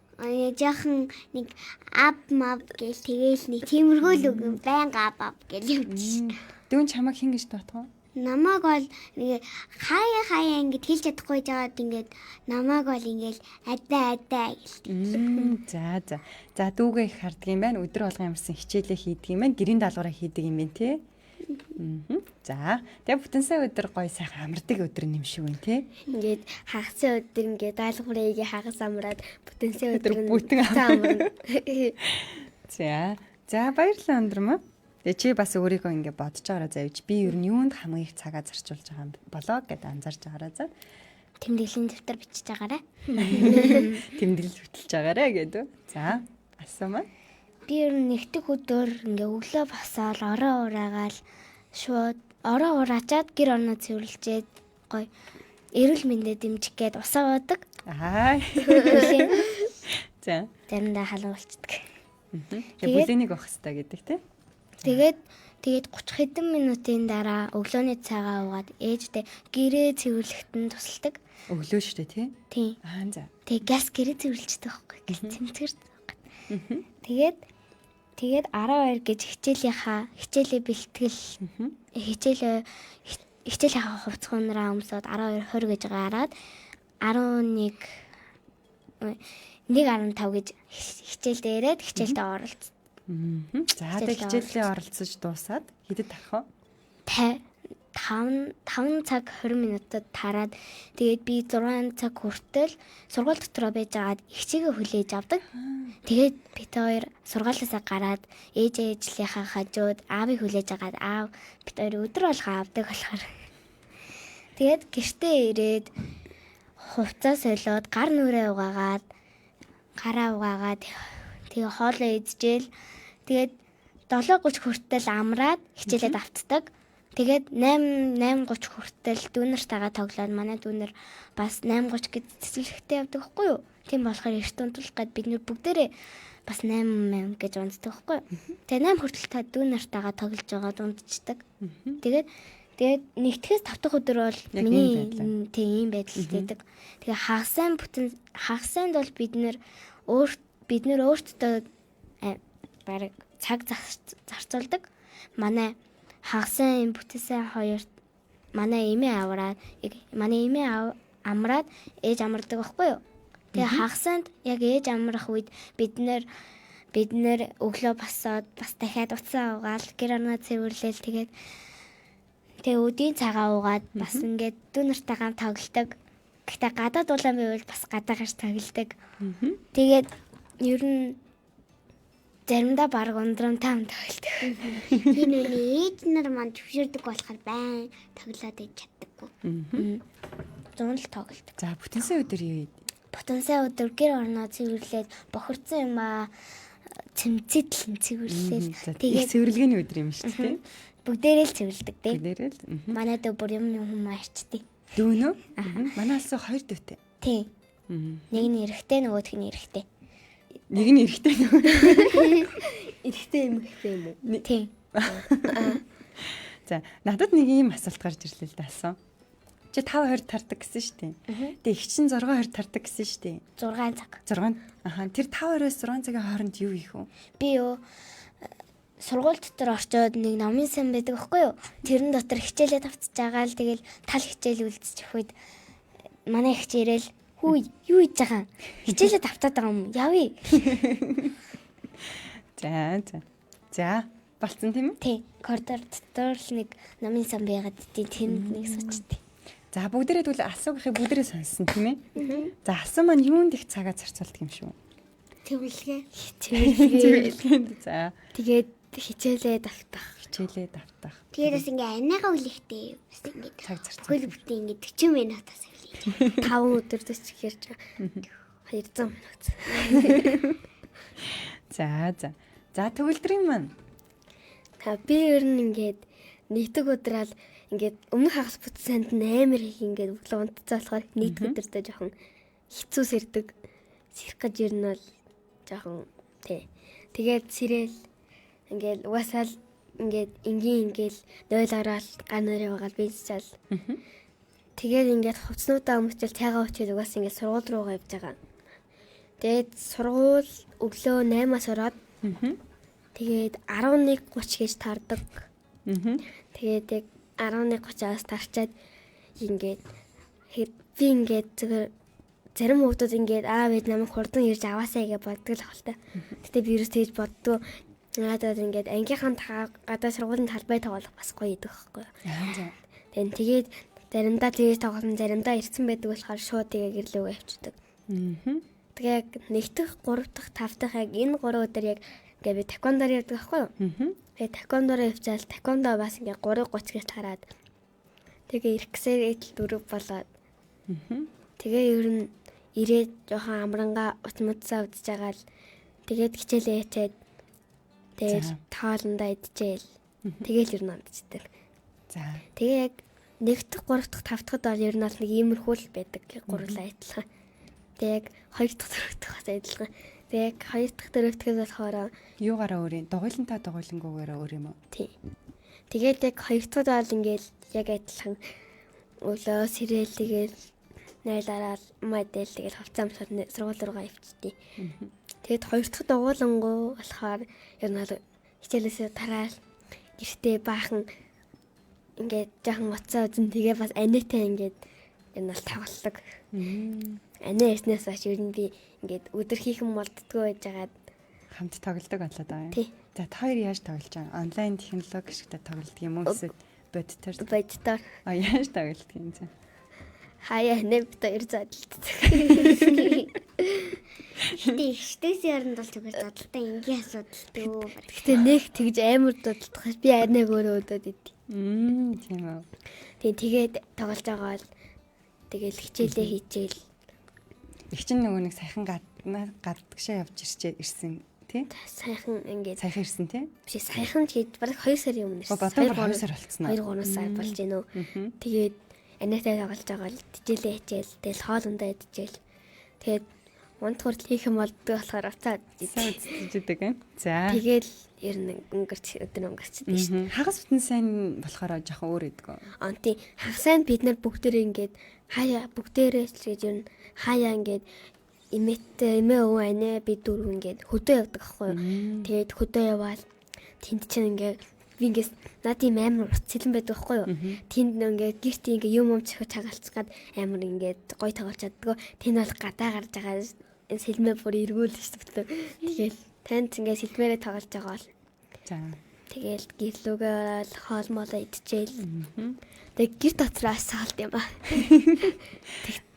[SPEAKER 4] Жаахан нэг ап мав гэл тэгээл нэг тиймэрхүү л үг байнга ап гэл явчих.
[SPEAKER 2] Дүүн чамайг хин гэж дуутах уу?
[SPEAKER 4] Намайг бол нэг хаяа ингэж хэлж чадахгүй жаад ингээд намайг бол ингээд адаа гэл.
[SPEAKER 2] За дүүгээ их хардаг юм байна. Өдөр болгон ямарсан хичээлээ хийдэг юм байна. Гэрийн даалгавраа хийдэг юм байна тий. За тэгээ бүтэнсээ өдөр гоё сайхан амардаг өдөр юм шиг байна тий.
[SPEAKER 3] Ингээд хагасан өдөр ингээд даалгаврыг хагас амраад бүтэнсээ өдөр
[SPEAKER 2] бүтэн
[SPEAKER 3] амарна.
[SPEAKER 2] За баярлалаа өндрмө. Тэгээ чи бас өөрийгөө ингээд бодож байгаараа завж би ер нь юунд хамгийн их цагаа зарцуулж байгаа юм болоо гэдээ анзаарч байгаараа за.
[SPEAKER 3] Тэмдэглэлийн дэвтэр бичиж байгаарай.
[SPEAKER 2] Тэмдэглэл хөтлөж байгаарай гэдэг. За асуума.
[SPEAKER 3] Би ер нь нэгдэх өдөр ингээ өглөө босоод ороо ураагаал шууд ороо ураачаад гэр орноо цэвэрлжээд гоё эрүүл мэндэд дэмжих гээд усаа уудаг.
[SPEAKER 2] За.
[SPEAKER 3] Заримдаа халуун болцдог.
[SPEAKER 2] Бүлэнийг авах хэрэгтэй гэдэг тийм.
[SPEAKER 3] Тэгээд 30 хэдэн минутын дараа өглөөний цайгаа уугаад ээжтэй гэрээ цэвэрлэхэд нь тусалдаг.
[SPEAKER 2] Өглөө шүү дээ тий.
[SPEAKER 3] Тийм.
[SPEAKER 2] За.
[SPEAKER 3] Тэгээд газ гэрээ цэвэрлждэг байхгүй. Газ цэмцгэрд. Тэгээд 12 гэж хичээлээ бэлтгэл хичээлийн хувцгуунараа өмсөд 12 20 гэж гараад 11 1.15 гэж хичээлдээ ирээд хичээлдээ оролцсон.
[SPEAKER 2] За тэгээд хичээлээ оролцож дуусаад хэдэд тарах вэ?
[SPEAKER 3] 5 цаг 20 минутад тараад тэгээд би 6 цаг хүртэл сургууль дотроо байжгаад ихчигээ хүлээж авдаг. Тэгээд бид хоёр сургуулиасаа гараад ээжлийнхаа хажууд аавыг хүлээж агаад аав бид хоёр өдөр болгоо авдаг болохоор. Тэгээд гэртээ ирээд хувцас солиод гар нүрээ угаагаад тэгээ хоолоо идчихэл тэгээд 7:30 хүртэл амраад хичээлээ давтдаг. Тэгээд 8:30 хүртэл дүүнэртэйгээ тоглоод манай дүүнэр бас 8:30 гэж цэцэрлэгтээ явдаг байхгүй юу? Тийм болохоор эрт унтуулах гээд бид нэр бүгдээрээ бас 8 гэж унтдаг байхгүй юу? Тэгээд 8 хүртэл та дүүнэртэйгээ тоглож байгаа унтчихдаг. Тэгээд нэгтгэс тавтах өдөр бол миний тийм байдал байдаг. Тэгээ хагасанд бол бид нэр бид нэр өөртөө бараг цаг зарцуулдаг. Манай хагасан бүтээсэн хоёрт манай эмээ амраад ээж амардаг байхгүй юу? Тэгээ хагасанд яг ээж амрах үед бид нэр өглөө басаад бас дахиад уцаа угаал гэр орноо цэвэрлээл тэгээ өдийн цагаа уугаад бас ингээд дүү нартаа гам тоглодог. Гэхдээ гадаад улаан байвал бас гадаа гарч тоглодог. Тэгээд ер нь заримдаа баг ундрамтай тоглодог.
[SPEAKER 4] Тийм үний ээж нар маань төвшөрдөг болохоор байн тоглоод иж чаддаггүй.
[SPEAKER 3] Зуун л тоглодог.
[SPEAKER 2] За бүтэнсэн өдөр юу вэ?
[SPEAKER 3] Бүтэнсэн өдөр гэр орноо цэвэрлээд бохирцсан юм цэмцэдлэн цэвэрлээл.
[SPEAKER 2] Тэгээд цэвэрлэгээний өдөр юм шүү дээ.
[SPEAKER 3] Бүгдээрээ л цэвэрлдэг тий.
[SPEAKER 2] Бүгдээрээ л.
[SPEAKER 3] Манай дөө бүр юм арчдээ.
[SPEAKER 2] Дүүнөө? Манай алсуу 2 дүүтэй.
[SPEAKER 3] Тий. Нэг нь эрэхтэй нөгөөх нь эрэхтэй.
[SPEAKER 2] Нэг нь эрэхтэй нөгөө.
[SPEAKER 3] Эрэхтэй эмэгтэй юм уу? Тий.
[SPEAKER 2] За надад нэг ийм асуулт гарч ирлээ л да асуу. Чи 5-20 тардаг гэсэн шүү дээ. Тэгээ их чин 6-20 тардаг гэсэн шүү дээ.
[SPEAKER 3] 6 цаг.
[SPEAKER 2] 6. Аха. Тэр 5-20-оос 6 цагийн хооронд юу хийх вэ?
[SPEAKER 3] Би сургууль дотор орчоод нэг номын сан байдаг байхгүй юу? Тэрэн дотор хичээлээ тавцаж байгаа л тэгэл тал хичээл үлдчих үед манай ихч ирээл хүү юу хийж байгаа? Хичээлээ тавтаад байгаа юм. Явъя.
[SPEAKER 2] За. Болцсон тийм үү?
[SPEAKER 3] Тий. Коридор дотор л нэг номын сан байгаад тэнд нэг суучтай.
[SPEAKER 2] За бүгдээрээ тэгвэл асуугахыг бүгдээрээ сонссон тийм ээ. За асуу маань юунд их цагаа зарцуулдаг юм шүү?
[SPEAKER 3] Цэвэрлэгээ.
[SPEAKER 2] За.
[SPEAKER 3] Тэгээд хичээлээ давтах.
[SPEAKER 4] Тэгээд бас ингээ анаага үлэхтэй бас ингээ
[SPEAKER 2] Цаг зарцуулдаг.
[SPEAKER 4] хөл бүтээ ингээ 40 минутаас үлээ.
[SPEAKER 3] 5 өдөр төсч хэрж 200 минут.
[SPEAKER 2] За төгөлдрийн маань.
[SPEAKER 3] Би ер нь ингээд нэгдэг өдрөөл ингээд өмнөх хагас бүтсэнд амар их ингээд өглөө унтцаа болохоор нэгдэг өдөртөө жоохон хэцүү сэрдэг. Сэрх гэж ер нь бол жоохон тий. Тэгээд сэрэл ингээд угаасаа л ингээд ингээл 0 ороод гар нэрээ байгаа бийцэл. Тэгээд ингээд хувцснуудаа өмчил цайгаа өчөөд угаасаа ингээд сургууль руугаа явж байгаа. Тэгээд сургууль өглөө 8-аас ороод тэгээд 11:30 гэж таардаг. Тэгээд яг 11:30-аас тарчаад ингээд би ингээд зөвхөн зарим хүмүүс ингээд бид намайг хурдан ирж аваасаа гэж боддог л ахaltaа. Гэтэ би ерөөс тэгж боддгоо. Надад ингээд ангийнхаа гадаа сургуулийн талбай тоглох бас гоё идэх байхгүй. Тэгээд заримдаа тэгж тоглосон, заримдаа ирсэн байдаг болохоор шууд тэгээ гэрлөө явчихдаг. Тэгээд 1 дахь, 3 дахь, 5 дахь яг энэ 3 өдөр яг ингээд би таквондоор явдаг байхгүй юу? Тэгээд таквондоор явчаал таквондо бас ингээд 3:30 гэж тараад тэгээ ирэхсээр идэл 4 болоод тэгээ ер нь ирээд жоохон амрангаа утмадсаа удаж байгаа л тэгээд хичээлээ ячаад тэгээд тааландаа идчихээл тэгээл ер нь ондчихдаг.
[SPEAKER 2] За.
[SPEAKER 3] Тэгээ яг 1 дахь, 3 дахь, 5 дахьд бол ер нь бол нэг иймэрхүү л байдаг гурлаа адилхан. Тэгээ яг 2 дахь, 4 дахь бас адилхан. Тэгээ яг 2 дахь, 4 дахьд болохоор
[SPEAKER 2] юугаараа өөр юм? Дугуйлантаа дугуйлангуугаараа өөр юм уу?
[SPEAKER 3] тий. Тэгээд яг 2 дахьд бол ингээл яг адилхан өглөө сэрэл тэгээл найлаараа модел тэгэл хувцас амсаар сургууль руугаа явчихдیں۔ Тэгэд 2 дахь дугуулангуу болохоор ер нь хичээлээсээ тараал гэртээ баахан ингээд жоохон уцаа үзэн тэгээ бас анитай ингээд ер нь бол тоглолдог. Ани яснаас хойш ер нь би ингээд өдөр хийхэн болддгоо байж байгаад
[SPEAKER 2] хамт тоглодог болоод байгаа юм.
[SPEAKER 3] Тий.
[SPEAKER 2] За та хоёр яаж тоглож байгаа? Онлайн технологи шигтэй тоглодог юм уу эсвэл бодтоор?
[SPEAKER 3] Бодтоор.
[SPEAKER 2] Яаж тоглодог юм бэ?
[SPEAKER 3] Хаяа нэвт хоёр задлалт.
[SPEAKER 4] Гэтэ ихтэйс яранд бол зүгээр задлалтай ингийн асуудал дөө.
[SPEAKER 3] Гэтэ нэг тэгж амар дуудах би арнаг өөрөө өдөөд идэв.
[SPEAKER 2] Тийм үү.
[SPEAKER 3] Тэгээд тоглож байгаа бол тэгэл хичээлээ хийчихэл.
[SPEAKER 2] Их чинь нөгөө нэг сайхан гадагшаа явж ирсэн тий?
[SPEAKER 3] Сайхан ингээд
[SPEAKER 2] Сайхан ирсэн тий?
[SPEAKER 3] биш сайхан хийж бараг 2 сарын өмнө ирсэн.
[SPEAKER 2] Бодсон 2 сар болцсон аа.
[SPEAKER 3] 2-3 сар болж гинөө. Тэгээд анитай тоглож байгаа л хичээлээ хийчихэл тэгэл хоолндоо идчихэл. Тэгээд унтхурд хийх юм болдгоо болохоор уцаад
[SPEAKER 2] үздэг юм. За.
[SPEAKER 3] тэгэл ер нь өнгөрч өдөр өнгөрчдөг шүү.
[SPEAKER 2] Хагас бүтэн сайн болохоор жоохон өөр идэг.
[SPEAKER 3] Анти хагасанд бид нар бүгдээрээ ингээд хаяа бүгдээрээ ч гэж ер нь хаяа ингээд эмээ өвөө анаа би дөрөв ингээд хөдөө явдаг аахгүй юу. Тэгээд хөдөө яваал тэнд чинь ингээд би ингээд над тийм амар урт цэлэн байдаг аахгүй юу. Тэнд ингээд гэрт ингээд юм цохиж хагалцгаад амар ингээд гой тоглож чаддаг. Тэнд бол гадаа гарч байгаа сэлмээ бүр эргүүл шүү дээ. Тэгээд танд ингээд сэлмээрээ тоглож байгаа бол
[SPEAKER 2] За.
[SPEAKER 3] тэгэл гэрлүүгээл хоол молоо идчихээл. Тэг гэр дотроос салт юм аа.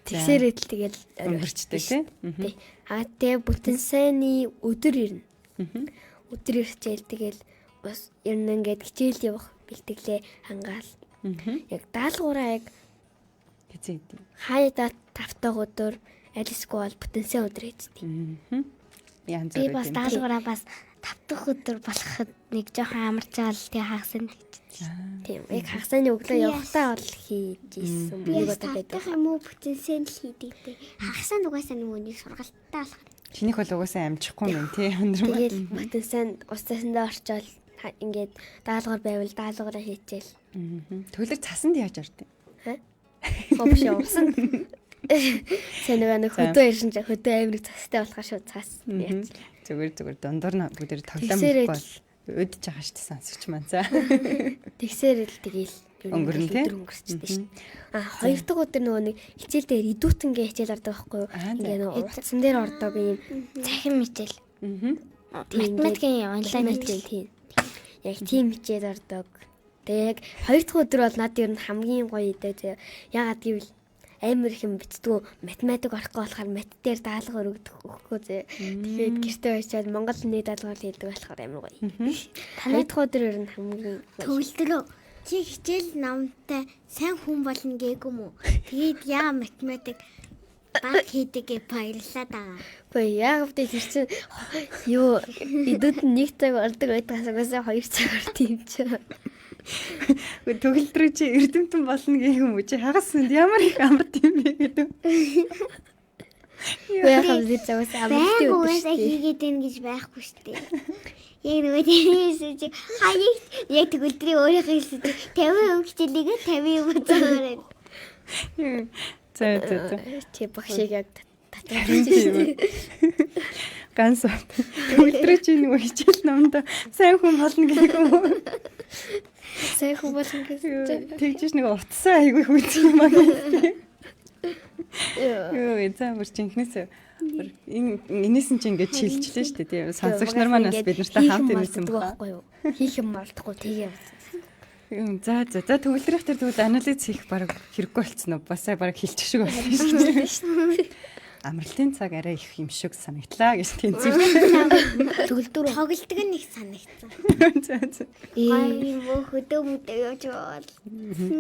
[SPEAKER 3] Тэгсээрээ л тэгэл
[SPEAKER 2] өнгөрчдөг тий.
[SPEAKER 3] Тий. Тэгээ бүтэн сайнны өдөр ирнэ. Өдөр ирчээл тэгэл бас ерөн ингээд хичээл явах бэлтгэлээ хангаал. Яг даалгавраа яг
[SPEAKER 2] Хэзээ.
[SPEAKER 3] хаяда тавтаа өдөр алисгүй бол бүтэн сайн өдөр хийдэг.
[SPEAKER 2] Янз
[SPEAKER 4] Би
[SPEAKER 2] бүр
[SPEAKER 4] бас
[SPEAKER 2] юм.
[SPEAKER 4] даалгавраа бас 5 дахь өдөр болоход нэг жоохон амарчаал тий хагасанд
[SPEAKER 3] Тийм. Яг хагасны өглөө явахтаа бол хийж ийсэн.
[SPEAKER 4] би
[SPEAKER 3] Би
[SPEAKER 4] бас
[SPEAKER 3] одоо байдаг.
[SPEAKER 4] тавтах юм уу бүтэнсэн л хийдэг тий. Хагасанд угаасаа нөгөө нэг сургалттай болох.
[SPEAKER 2] Чинийх бол угаасаа амжихгүй юм тий. Өндөр.
[SPEAKER 3] Тэгэл бүтэн сайн устсандаа орчоол ингээд даалгавар байвал даалгавраа хийчихэл.
[SPEAKER 2] Төлөг цасанд яаж ордیں۔
[SPEAKER 3] Хопш явсан. Сайн нэг хөдөө ирсэн чинь хөдөө амирыг цастай болохоор шууд цас.
[SPEAKER 2] Зүгээр дундуур нь бүгд тоглоом
[SPEAKER 3] Тэгсээрээ
[SPEAKER 2] байхгүй бол өдөж байгаа шүү дээ сонсогч маань. За.
[SPEAKER 3] Тэгсээр л тэгээл
[SPEAKER 2] Өнгөрнө тий?
[SPEAKER 3] өнгөрчтэй шүү. Хоёр дахь өдөр нөгөө нэг хичээл дээр идүүтэнгээ хичээл ордог байхгүй юу? Ингээ нөгөө уртсан дээр ордог юм
[SPEAKER 4] Цахим хичээл.
[SPEAKER 3] математикийн онлайн хичээл тийм. Яг тийм хичээл ордог. Тэгээ яг хоёр дахь өдөр бол над ер нь хамгийн гоё идэ. Ягаад гэвэл амар их юм битдгүү математик орохгүй болохоор мат дээр даалгавар өгөхгүй зэ. Тэгээд гэртээ очиад Монгол нэг даалгавар хийдэг болохоор амар гоё. Хоёр дахь өдөр ер нь хамгийн
[SPEAKER 4] Төгөлдрөө чи хичээл намтай сайн хүн болно гээгүй мүү. Тэгээд яа математик баг хийдэг баярлалаа даа.
[SPEAKER 3] Гэхдээ яг тэр чинь юу идүүд нь нэг цаг ордог байдгаас угаасаа 2 цаг орд юм чи.
[SPEAKER 2] Төгөлдрөө чи эрдэмтэн болно гэх юм уу? Чи хагас сүнд ямар их амт юм бэ гэдэг.
[SPEAKER 3] Яг би цагаас амттай
[SPEAKER 4] Угаасаа
[SPEAKER 3] өдөр.
[SPEAKER 4] хийгээд ийн гэж байхгүй шүү дээ. Яг нөгөө тиймээс чи хаяг яг төгөлдрийн өөрийнхөө хэлсэн чи 50% хичээлийг 50% зөөрэй.
[SPEAKER 2] За.
[SPEAKER 3] Чи багшиг яг татчихсан.
[SPEAKER 2] Ганц төгөлдрөө чи нөгөө хичээл намда сайн хүн болно гэх юм уу?
[SPEAKER 3] Сайн хүн болно гэсэн.
[SPEAKER 2] Тэгжиж нэг утсан айгүй хүч юм аа. Юу за бүр чинхнээс энэс нь чи ингэж шилжлээ шүү дээ тийм сонсогч нар маань бас бид нартай хамт ирсэн
[SPEAKER 3] байхгүй юу? Хийх юм болдохгүй тэгээ.
[SPEAKER 2] За төгөлдрийнх тэр тэгвэл анализ хийх баг хэрэггүй болцсон уу? Бас баг хилчих шиг болсон шүү дээ. Амралтын цаг арай их юм шиг санагдлаа гэж тэнцвэр.
[SPEAKER 3] Төгөлдөр
[SPEAKER 4] Тоглолтог нь их санагдсан.
[SPEAKER 2] За.
[SPEAKER 4] Гай мөө хөдөө мөдөө явж бол.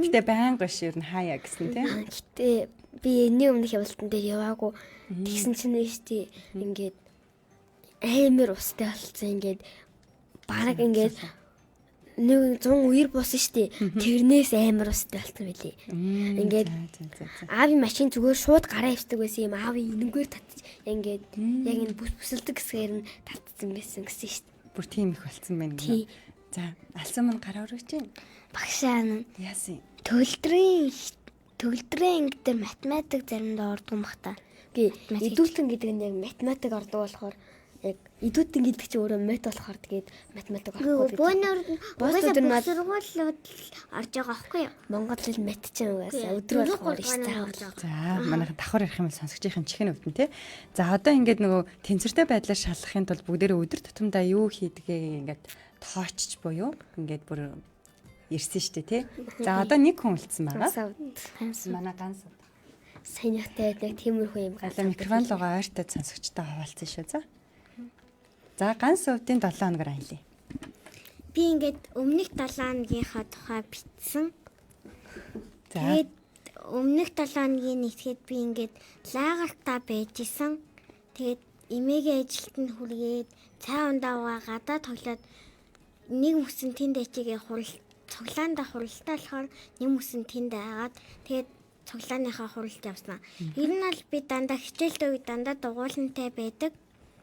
[SPEAKER 2] Гэтэ байнга ш ер нь хаяа гэсэн тийм.
[SPEAKER 3] гэтээ би энэ өмнөх явалтан дээр яваагүй. Тэгсэн чинь нэшти ингээд амар устай болцсон ингээд бараг ингээд нэг 100 үер буусан штий. Тэрнээс амар устай болцсон байлээ. Ингээд аавын машин зүгээр шууд гараа ивдэг байсан юм. Аавын энэнгээр татчих ингээд яг энэ бүсэлдэг хэсгээр нь татсан байсан гэсэн штий.
[SPEAKER 2] Бүр тийм их болцсон байна
[SPEAKER 3] Тий.
[SPEAKER 2] гэнэ. За алсан мань гараа өрөөч юм.
[SPEAKER 4] Багшаа нь
[SPEAKER 2] Яасан.
[SPEAKER 4] төгөлдрийн ангид дээр математик заримдаа ордог юм бах та.
[SPEAKER 3] Идүүлтэн гэдэг нь яг математик ордог болохоор яг идүүлтэн гэдэг чинь өөрөө мат болохоор тэгээд математик орохгүй.
[SPEAKER 4] Бөөнөр
[SPEAKER 3] Босод
[SPEAKER 4] угаасаа
[SPEAKER 3] өдөр нь
[SPEAKER 4] бүх сургуулиуд орж байгаа байхгүй юу?
[SPEAKER 3] Монгол хэл мат чинь угаасаа өдөр болохоор их цаа.
[SPEAKER 2] За манайхан давхар ярих юм бол сонсогчийн чихэн өвдөн тий. За одоо ингээд нөгөө тэнцвэртэй байдлаар шалгахын тулд бүгдээрээ өдөр тутамдаа юу хийдгээ ингээд тоочч буюу ингээд бүр ирсэн штэ тий. За одоо нэг хүн үлдсэн байгаа. Манай ганц
[SPEAKER 3] Санийхтай яг тиймэрхүү юм
[SPEAKER 2] галаа микрофон руугаа ойртой сонсогчтой хаваалцсан шүү за. За ганц өвдийн 7 хоногор аялье.
[SPEAKER 4] Би ингээд өмнөх 7 хоногийнхаа тухай бичсэн.
[SPEAKER 2] За
[SPEAKER 4] Тэгээд өмнөх 7 хоногийн нэгтгэд би ингээд лагертаа байж исэн. Тэгээд эмээгийн ажилтанд хүргээд цай ундаа гадаа тоглоод нэг мөсөн тэнд ачигээ цуглаанда хуралтай болохоор нэг мөсөн тэнд агаад тэгээд цуглааныхаа хуралд явсан. Ер нь бол би дандаа хичээлтэй үед дандаа дугуулантай байдаг.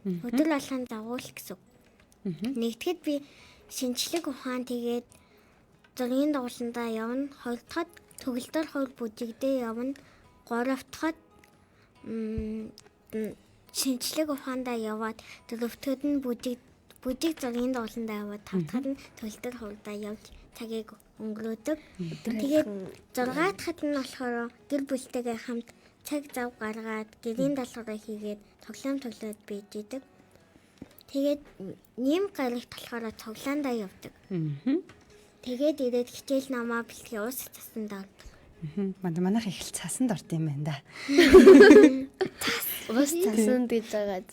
[SPEAKER 4] Өдөр болгон дагуул гэсэн. Нэгтгэд би шинжлэх ухаан тэгээд зургийн дугууландаа явна. Хоёр дахьад төгөлдөр хууль бүжигдээ явна. Гурав дахьад шинжлэх ухаандаа яваад дөрөвдөд нь бүжиг зургийн дууландаа яваад тавдахад нь төлдөр хувьдаа явж цагийг өнгөрөөдөг. Тэгээд 6 дахьад нь болохоор гэр бүлтэйгээ хамт цаг зав гаргаад гэрийн даалгавраа хийгээд тоглоод бийж идэг. Тэгээд нэм гарагт болохоор цуглаандаа явдаг. Тэгээд ирээд хичээл намаа бэлтгэе уус цасанд ордог.
[SPEAKER 2] Манайх их л цасанд орд юм байна да.
[SPEAKER 3] Ус цасанд гэж байгаа.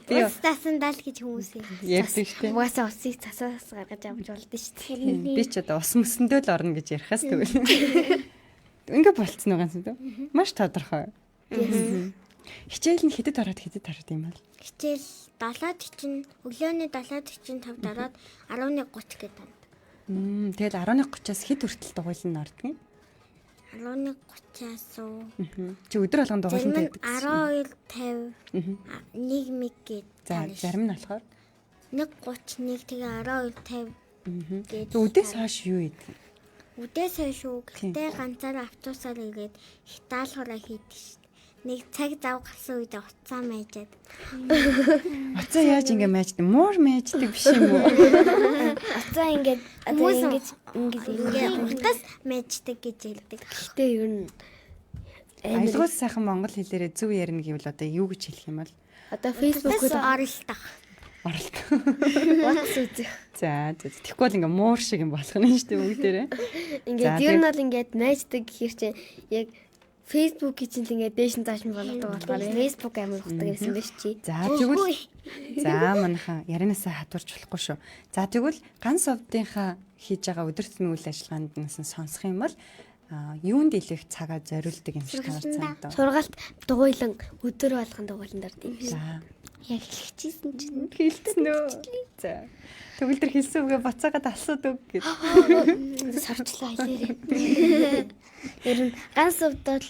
[SPEAKER 4] Уус цасанд л гэж хүмүүс
[SPEAKER 2] Ярьдаг шүү дээ.
[SPEAKER 3] Угаасаа усыг цасаас гаргаж авч болд нь шүү дээ.
[SPEAKER 2] Би ч одоо ус мөсөндөө л орно гэж ярихаас тэгвэл. Ингээ болцсон байгаа юм шүү. Маш тодорхой. Хичээл нь хэдэд ороод юм бол?
[SPEAKER 4] Хичээл 70 өглөөний 7:45 дараад 11:30 гээд байна.
[SPEAKER 2] Тэгэл 11:30-аас хэд хүртэл дугуйлан нь ордог юм?
[SPEAKER 4] 11:30-аас
[SPEAKER 2] Чи өдөр болгон дугуйлан байдаг.
[SPEAKER 4] 12:50 1 миг гээд.
[SPEAKER 2] За зарим нь болохоор
[SPEAKER 4] 1:31 тэгээ 12:50 гээд.
[SPEAKER 2] Өдөөс хойш юу ийдэг?
[SPEAKER 4] Үдээс хойш үү. Гэтэ ганцаараа автобусаар ирээд их даалгавраа хийдэг шүү дээ. Нэг цаг зав гарсан үед уцаа мэйжээд.
[SPEAKER 2] Уцаа яаж ингэ мэйждэг? Муур мэйждэг биш юм уу?
[SPEAKER 3] Уцаа ингээд
[SPEAKER 4] утас мэйждэг гэж хэлдэг.
[SPEAKER 3] Гэхдээ ер нь
[SPEAKER 2] Аялгуул сайхан монгол хэлээрээ зөв ярина гэвэл одоо юу гэж хэлэх юм бол?
[SPEAKER 3] одоо фэйсбүүкээр
[SPEAKER 4] оролдох.
[SPEAKER 2] Оролт.
[SPEAKER 3] Watch үзэх.
[SPEAKER 2] За тэгэхгүй бол ингээ муур шиг юм болох нь шүү дээ бүгдээрээ.
[SPEAKER 3] Ингээд ер нь бол ингээд найздаг гэхэр чинь яг Facebook-ийг чинь ингээд дээш нь зааш болгодог болохоор Facebook амар ухдаг гэсэн биш чи.
[SPEAKER 2] За тэгвэл манайхаа ярианасаа хадварч болохгүй шүү. За тэгвэл ганц овдынхаа хийж байгаа өдөр тутмын үйл ажиллагаанд нь сонсох юм бол юунд илэх цагаа зориулдаг юм шиг санагдсан.
[SPEAKER 3] Сургаалт дугуйлан өдөр болгон дугуйлан дорд юм шиг.
[SPEAKER 2] За
[SPEAKER 3] Яг хэлчихсэн чинь
[SPEAKER 2] хэлсэн үү? За тэгвэл тэр хэлсэн үгээ буцаагаад асуудаг гэж.
[SPEAKER 3] сарчлаа хэлээрээ. Ер нь ганц өвдөл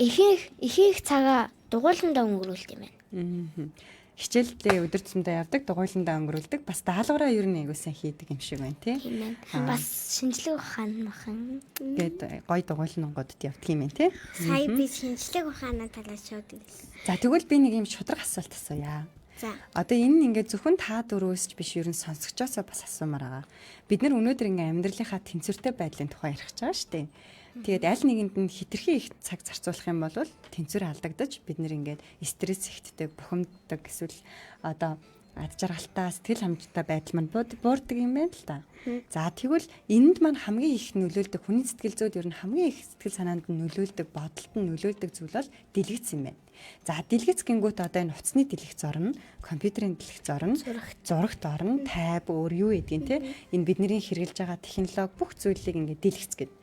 [SPEAKER 3] ихэнх цагаа дугуйландаа өнгөрүүлдэг юм байна.
[SPEAKER 2] Хичээлдээ өдөр тутмдаа явдаг, дугуйландаа өнгөрүүлдэг. Бас даалгавраа ер нь аягүй сайн хийдэг юм шиг байна тий.
[SPEAKER 3] Тийм ээ. Бас шинжлэх ухаан махан.
[SPEAKER 2] Тэгээд гой дугуйлангуудад явдаг юм байна тий.
[SPEAKER 4] Сая би шинжлэх ухаанаа талаас шууд хэлсэн.
[SPEAKER 2] За тэгвэл би нэг юм шудраг асуулт асууя.
[SPEAKER 4] За.
[SPEAKER 2] Одоо энэ нь ингээд зөвхөн та дөрвөөс ч биш ер нь сонсогчоосоо бас асуумаар байгаа. Бид нар өнөөдөр ингээд амьдралынхаа тэнцвэртэй байдлын тухай ярих гэж байгаа шүү дээ. Тэгээд аль нэгэнд нь хитрхи их цаг зарцуулах юм бол тэнцвэр алдагдаж бид нэр ингээд стресс ихтдэг, бухимддаг эсвэл одоо ад жаргалтай сэтгэл хангалттай байдал маань буурдаг юм байна л да. За тэгвэл энд маань хамгийн их нөлөөлдөг хүний сэтгэл зүйд ер нь хамгийн их сэтгэл санаанд нь нөлөөлдөг, бодолд нь нөлөөлдөг зүйл бол дэлгэц юм байна. За дэлгэц гингүүт одоо энэ утасны дэлгэц орно, компьютерийн дэлгэц орно, зурагт орно, тайп өөр юу гэдгийг те энэ бидний хэрэгжилж байгаа технологи бүх зүйлийг ингээд дэлгэц гэдэг.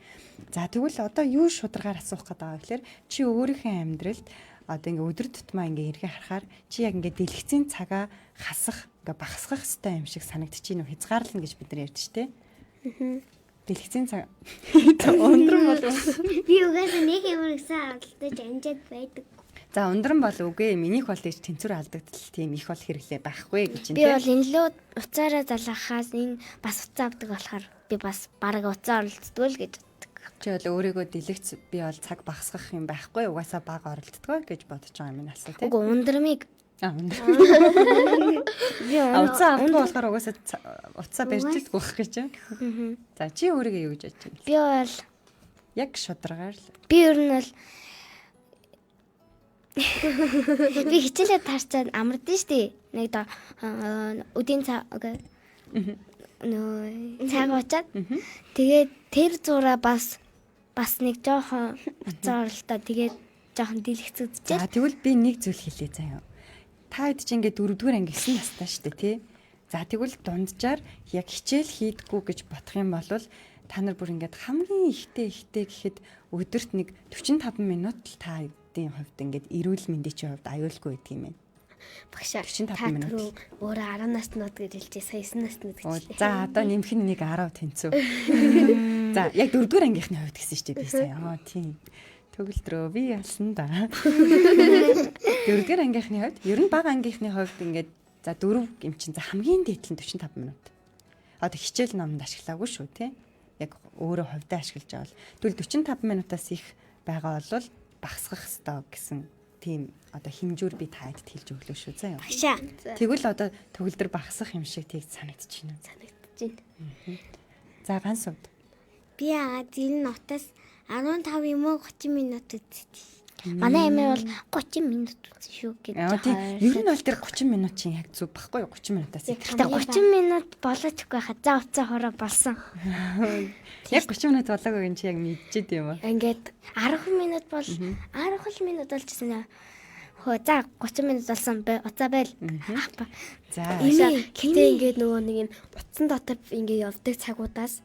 [SPEAKER 2] За тэгвэл одоо юу шударгаар асуух гэдэг байгаа гэхээр чи өөрийнхөө амьдралд одоо ингээ өдөр тутмаа ингээ эргээ харахаар чи яг ингээ дэлгэцийн цагаа хасах ингээ багасгах хэрэгтэй юм шиг санагдчихэв нөө хязгаарлана гэж бид нар ярьдэн штэ. Дэлгэцийн цаг өндрөн болов.
[SPEAKER 4] Би угаасаа нэг юм гэсэн алдаж амжаад байдаг.
[SPEAKER 2] За өндрөн бол үгүй минийх бол тийч тэнцвэр алдагдал тийм их бол хэрэглээ байхгүй гэж
[SPEAKER 3] Би бол энэ лөө уцаараа залгахаас энэ бас уцаа авдаг болохоор би бас бараг уцаа оролцдог л гэж.
[SPEAKER 2] Чи бол өөрийгөө дэлгэц би бол цаг багасгах юм байхгүй угаасаа бага оролддог гэж бодож байгаа юм асуу тийм.
[SPEAKER 3] Үгүй ундрамыг
[SPEAKER 2] уцаа авдаг болохоор угаасаа уцаа барьж идэх байх гэж. За чи өөрийгөө юу гэж бодож байна?
[SPEAKER 3] би бол
[SPEAKER 2] Яг шударгаар л.
[SPEAKER 3] би ер нь бол би хичээлээ таарчаад амардсан штий. Нэг доо өдийн цаг цаг уучаад тэгээд тэр зураа бас нэг жоохон уцаа оролтоо тэгээд жоохон дэлгэцэгдчихээ.
[SPEAKER 2] За тэгвэл би нэг зүйл хэлье заяа. Та хэд ч ингээд 4-р анги 9 настай шүү дээ тий. За тэгвэл дунджаар яг хичээл хийдгүү гэж бодох юм бол та нар бүр ингээд хамгийн ихтэй гэхэд өдөрт нэг 45 минут л та эдийн хувьд ингээд эрүүл мэндийн хувьд аюулгүй байдаг юм байна.
[SPEAKER 3] Багшаа
[SPEAKER 2] 45 минут.
[SPEAKER 3] Өөрөө 10 наснууд гэж хэлчихээ. Сая 9 наснууд гэж.
[SPEAKER 2] За одоо нэмэх нь нэг 10 тэнцүү. За яг 4-р ангийнхны хувьд гэсэн шүү дээ би сая. Тийм. Төгөлдрөө би ялсан да. 4-р ангийнхны хувьд ер нь бага ангийнхны хувьд ингээд за 4 юм чинь за хамгийн дээд нь 45 минут. Одоо хичээл номонд ашиглаагүй шүү тий. Яг өөрөө хувьдаа ашиглаж байгаа бол тэгвэл 45 минутаас их байгаа бол багасгах ёстой гэсэн тийм одоо хэмжүүр би таадд хэлж өглөө шүү заа юу.
[SPEAKER 4] Багшаа.
[SPEAKER 2] Тэгвэл одоо төгөлдөр багасах юм шиг тийг санагдаж байна.
[SPEAKER 3] Санагдчихэв.
[SPEAKER 2] За ганц сууд.
[SPEAKER 4] Би яагаад энэ нотоос 15 юм уу 30 минут үзтий.
[SPEAKER 3] Манай эмээ бол 30 минут үзсэн шүү
[SPEAKER 2] Яа
[SPEAKER 3] гэдэг.
[SPEAKER 2] тийм ер нь бол тэр 30 минут чинь яг зүг баггүй юу 30 минутаас их.
[SPEAKER 3] Гэтэ 30 минут болоочихгүй хаа за уцаа хороо болсон.
[SPEAKER 2] Яг 30 минут болоогүй юм чи яг мэдчихэд юм аа.
[SPEAKER 3] Ингээд 10 минут бол 10 минут болчихсон аа. Хөө за 30 минут болсон уцаа байл.
[SPEAKER 2] За
[SPEAKER 3] Гэтэ ингээд нөгөө нэг энэ утсан дотор ингээд явдаг цагуудаас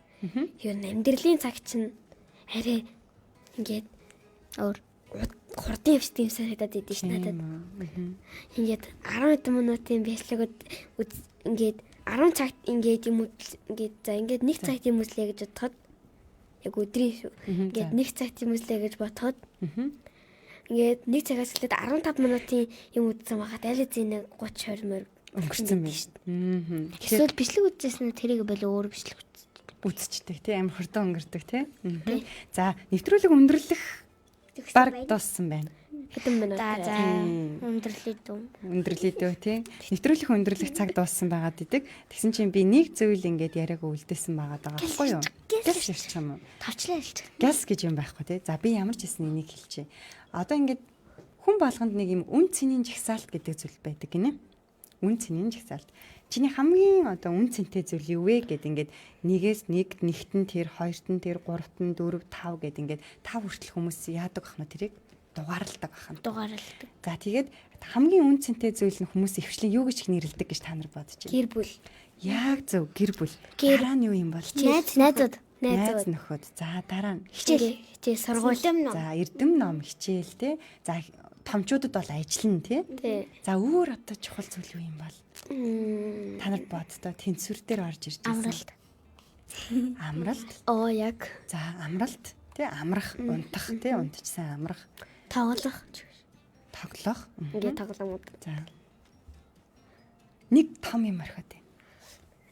[SPEAKER 3] ер нь амьдралын цаг чинь арай ингээд өөр хурдан явцдаг юм санагдаад идэв ш надад. Ингээд 10 минутын бяцлагууд ингээд 10 цагт ингээд юм ингээд за ингээд 1 цагт юм үзлээ гэж бодоход яг өдрийн шүү. Ингээд 1 цагт юм үзлээ гэж бодоход ингээд 1 цагаас эхлээд 15 минутын юм үзсэн байхад аль зэнийг 30 20 мөр
[SPEAKER 2] өнгөрцөн байна шүү.
[SPEAKER 3] Эсвэл бичлэг үзсэн нь тэрийг болоо өөр бичлэг
[SPEAKER 2] үзчихдэг тий амар хурдан өнгөрдөг тий. За нэвтрүүлэг өндөрлөх баг дууссан байна.
[SPEAKER 3] хэдэн минут.
[SPEAKER 4] За өндөрлөе дүү.
[SPEAKER 2] Өндөрлөе дөө тий. Нэвтрүүлэх өндөрлөх цаг дууссан байгаад идэг. Тэгсэн чинь би нэг зөвл ингээд яриаг үлдээсэн байгаа даа байхгүй юу? Гяс ярьчих юм уу?
[SPEAKER 3] Тавчлаа хэлчих.
[SPEAKER 2] Гяс гэж юм байхгүй тий. За би ямар ч гэсэн энийг хэлчихье. Одоо ингээд хүн болгонд нэг юм үн цэнийн жагсаалт гэдэг зүйл байдаг гинэ. Үн цэнийн жагсаалт. Чиний хамгийн одоо үн цэнтэй зүйл юу вэ гэд ингээд нэгээс нэгт нэгтэн тэр хоёрт нь тэр гуравт нь дөрөв тав гэд ингээд тав хүртэл хүмүүс яадаг ахна тэрийг дугаарладаг ахна.
[SPEAKER 3] Дугаарладаг.
[SPEAKER 2] За тэгээд хамгийн үн цэнтэй зүйл нь хүмүүс өвчлэн юу гэж их нэрлэдэг гэж та нар бодож байна.
[SPEAKER 3] Гэр бүл.
[SPEAKER 2] Яг зөв гэр бүл. Дараа нь юу юм бол?
[SPEAKER 3] Найзууд.
[SPEAKER 2] Найз нөхөд. За дараа нь
[SPEAKER 3] Хичээл сургууль.
[SPEAKER 2] За эрдэм ном хичээл те. За томчуудад бол ажиллана тий. За өөр одоо чухал зүйл юу юм бол? Та нар боддоо тэнцвэр дээр орж ирж байна.
[SPEAKER 3] Амралт.
[SPEAKER 2] Амралт.
[SPEAKER 3] Оо яг.
[SPEAKER 2] За амралт тий амрах, унтах тий унтчихсан амрах.
[SPEAKER 3] Тоглох.
[SPEAKER 2] Тоглох.
[SPEAKER 3] Ингээд тоглоомуд.
[SPEAKER 2] За. Нэг том юм орхиод байна.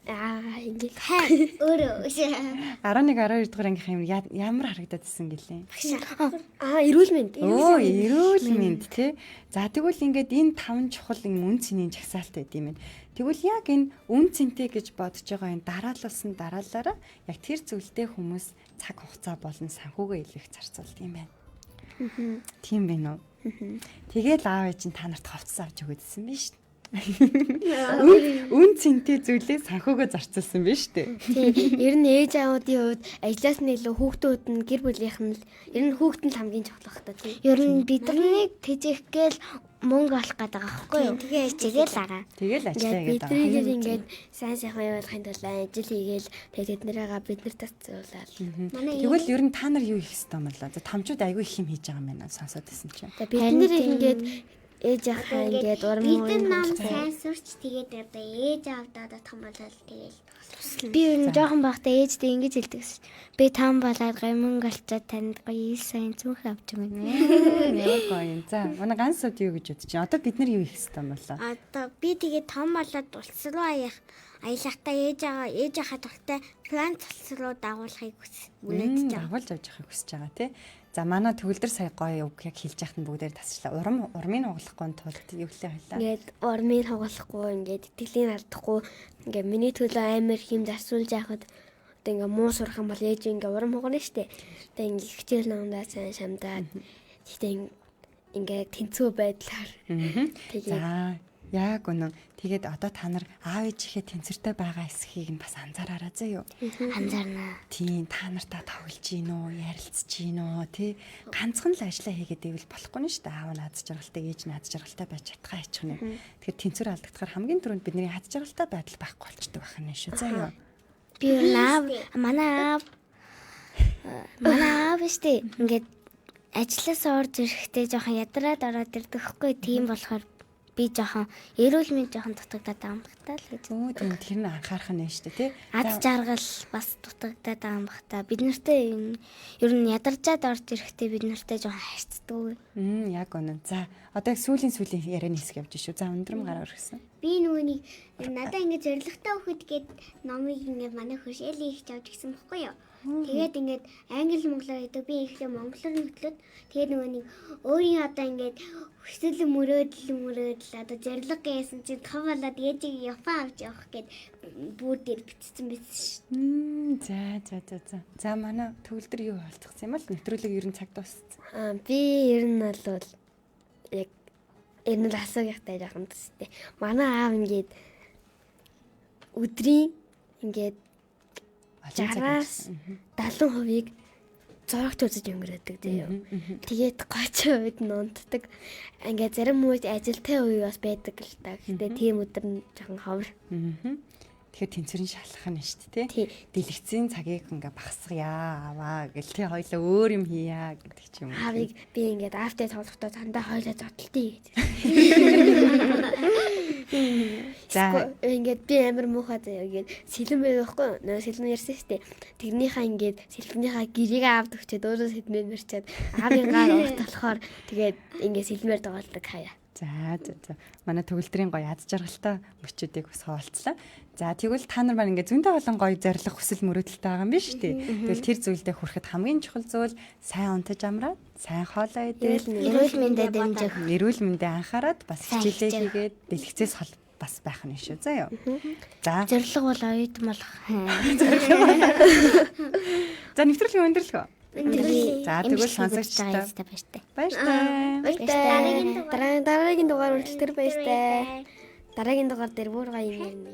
[SPEAKER 3] Ингээд
[SPEAKER 4] Өөрөө
[SPEAKER 2] 11 12 дугаар ангийнхан ямар харагдаад исэн гэлээ.
[SPEAKER 3] эрүүл мэнд.
[SPEAKER 2] Оо, эрүүл мэнд тий. За тэгвэл ингээд энэ 5 чухал үн цэнийн жагсаалт байд юм байна. Тэгвэл яг энэ үн цэнтэй гэж бодож байгаа энэ дараалуулсан дараалаараа яг тэр зүйлдээ хүмүүс цаг хугацаа болон санхүүгээ илүү их зарцуулдаг юм байна. Тийм байна уу? Тэгээд аав ээж нь та нарт хувцас авч өгөөдсөн байна шүү дээ. Үн цэнтэй зүйлээ санхүүгээ зарцуулсан байна шүү дээ.
[SPEAKER 3] Тийм. Ер нь ээж аавуудын хувьд ажлаас нь илүү хүүхдүүд нь гэр бүлийнх нь ер нь хүүхэд нь хамгийн чухал багтаа тийм. Ер нь биднийг тэжээх гээл мөнгө олох гэдэг байгаа байхгүй юу?
[SPEAKER 4] тэгэл агаа.
[SPEAKER 2] Тэгэл ажиллаа гэдэг.
[SPEAKER 3] Биднийг ингээд сайн сайхан явуулахын тулд ажил хийгээл тэгээд тэднэрээ бид нарт тацуулаад.
[SPEAKER 2] Тэгвэл ер нь та нар юу хийх ёстой юм бол? За томчууд айгүй их юм хийж байгаа юм байна сонсоод байсан чинь.
[SPEAKER 3] Бид нэр ингээд ээж ахаа ингээд урам
[SPEAKER 4] Бидний нам сайн сурч тэгээд одоо ээж аавдаа том болол тэгээд
[SPEAKER 3] би ер нь жоохон байхдаа ээжтэй ингэж хэлдэг ш. Би том болоод гоё мөнгө олцоод танд гоё сайн зүнх авч өгнө.
[SPEAKER 2] Яа гоё юм. За манай ганц сууд юу гэж бодож байна? Одоо бид нар юу хийх ёстой юм бол?
[SPEAKER 4] одоо би тэгээд том болоод улс руу аялахтаа ээж ахаа туртай план улс руу дагуулахыг
[SPEAKER 2] Үнэндээ дагуулж авч явахыг хүсэж байгаа тий. За манай төгөлдөр сая гоё үг яг хэлж яхад нь бүгдээр тасчлаа. Урмыг хугалахгүй тулд юу хэлээ хэлээ.
[SPEAKER 3] Ингээд урмыг хугалахгүй ингээд итгэлийн алдахгүй ингээд миний төлөө амар хэм зарцуулж яхад одоо ингээд муу сурах юм бол ээж ингээд урам хугана штэ. Одоо ингээд хичээл номдаа сайн шамдаад тэгтээ ингээд тэнцүү байдлаар.
[SPEAKER 2] За яг үнэн. Тэгээд одоо та нар аав ээжийнхээ тэнцвэртэй байгаа эсхийг нь бас анзаараарай заа юу.
[SPEAKER 3] Анзаарнаа.
[SPEAKER 2] Тийм та нартаа тоглож гин үү, ярилцж гин үү, тий. Ганцхан л ажиллаа хийгээд ивэл болохгүй нь шүү дээ. Аав нь аз жаргалтай, ээж нь аз жаргалтай байж чадхаа хийчих нь. Тэгэхээр тэнцвэр алдагдахаар хамгийн түрүүнд бидний аз жаргалтай байдал байхгүй болчдөг байх нь шүү заа юу.
[SPEAKER 3] Би манай аав штэ ингээд ажилласаа орж ирэхдээ жоохон ядраад ороод ирдэг хгүй тийм болохоор би жоохон эрүүл мэнд жоохон дутагдаад байгаа юм багтаа л гэж.
[SPEAKER 2] Өө тийм тэр нь анхаарах нь шүү дээ тий.
[SPEAKER 3] Аз жаргал бас дутагдаад байгаа юм багтаа. Бид нартай ер нь ядарчаад орж ирэхдээ бид нартай жоохон харьцдаг.
[SPEAKER 2] Яг үнэн. За одоо сүүлийн ярианы хэсэг явж шүү. За өндрөм гараар ирсэн.
[SPEAKER 4] би нөгөөний надаа ингээд зоригтой хөхөд гээд номыг ингээд манай хөшөлийн их авч гисэн бохгүй юу. Тэгээд ингээд англи монголоор гэдэг би ихлэ монголоор хөтлөд тэгээд нөгөөний өөрийн одоо ингээд Хүсэл мөрөөдөл одоо зориг гэсэн чинь том болоод ээжийг Япон авч явах гээд бүр дээр бичсэн байсан шүү.
[SPEAKER 2] За манай төгөлдөр юу болчихсон юм бол нэвтрүүлэг ер нь цаг дууссан.
[SPEAKER 3] Би ер нь бол яг ер нь асуугийнхтай жоохон төстэй. Манай аав ингээд өдрийн ингээд 60-аас 70% зурагт үзэж өнгөрөөдөг тийм. Тэгээд 30% нь унтдаг. Ингээд зарим үед ажилтай үе бас байдаг л та. Гэтэ тийм өдөр нь жоохон ховор.
[SPEAKER 2] Тэгэхээр тэнцвэрийн шалах нь шүү дээ тий. Дэлгэцийн цагийг ингээ багасгая аваа гэл тий хоёлоо өөр юм хийя гэдэг ч юм уу.
[SPEAKER 3] Аавыг би ингээд аавтай тоглохдоо дандаа хоёлоо зодтолтий гэж. За ингээд би амар муухай заяа ингээд сэлэн байхгүй нөө сэлэн ярьсан шүү дээ. Тэрнийхээ ингээд сэлбнийхээ гэрийг аавд өгчөөд өөрөө сэлмээр мэрчээд аавын гар урт болохоор тэгээд ингээд сэлмээр доголдог хаяа.
[SPEAKER 2] За. Манай төгөлдрийн гоё ад жаргалтай мөчүүдийг бас хуваалцлаа. За тэгвэл та нар маань ингээ зөндөө олон гоё зориг хүсэл мөрөөдөлтэй байгаа юм биш үү? Тэгвэл тэр зүйлдээ хүрэхэд хамгийн чухал зүйл сайн унтаж амраад, сайн хоолоо идээд,
[SPEAKER 4] Эрүүл мэндэд дэмжих.
[SPEAKER 2] эрүүл мэндэ анхаарад бас хичээлээ хийгээд дэлгэцээс хол бас байх нь шүү заа юу. За.
[SPEAKER 4] Зориг бол оюутан болох.
[SPEAKER 2] За нэвтрүүлгийн өндөрлөх үү? За тэгвэл
[SPEAKER 4] сонсогчтой
[SPEAKER 2] баяртай.
[SPEAKER 3] Дараагийн дугаар үргэлжлэлтэр баяртай. Дараагийн дугаар дээр бүр гоё юм ярина.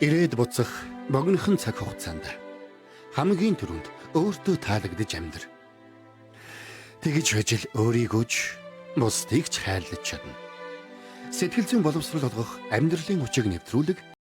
[SPEAKER 5] Ирээд буцах богинохон цаг хугацаанд хамгийн түрүүнд өөртөө таалагдж амьдр. Тэгж байж л өөрийгөө ч бусдыг ч хайрлаж чадна. Сэтгэл зүйн боловсрол олгох амьдралын хүчийг нэвтрүүлэг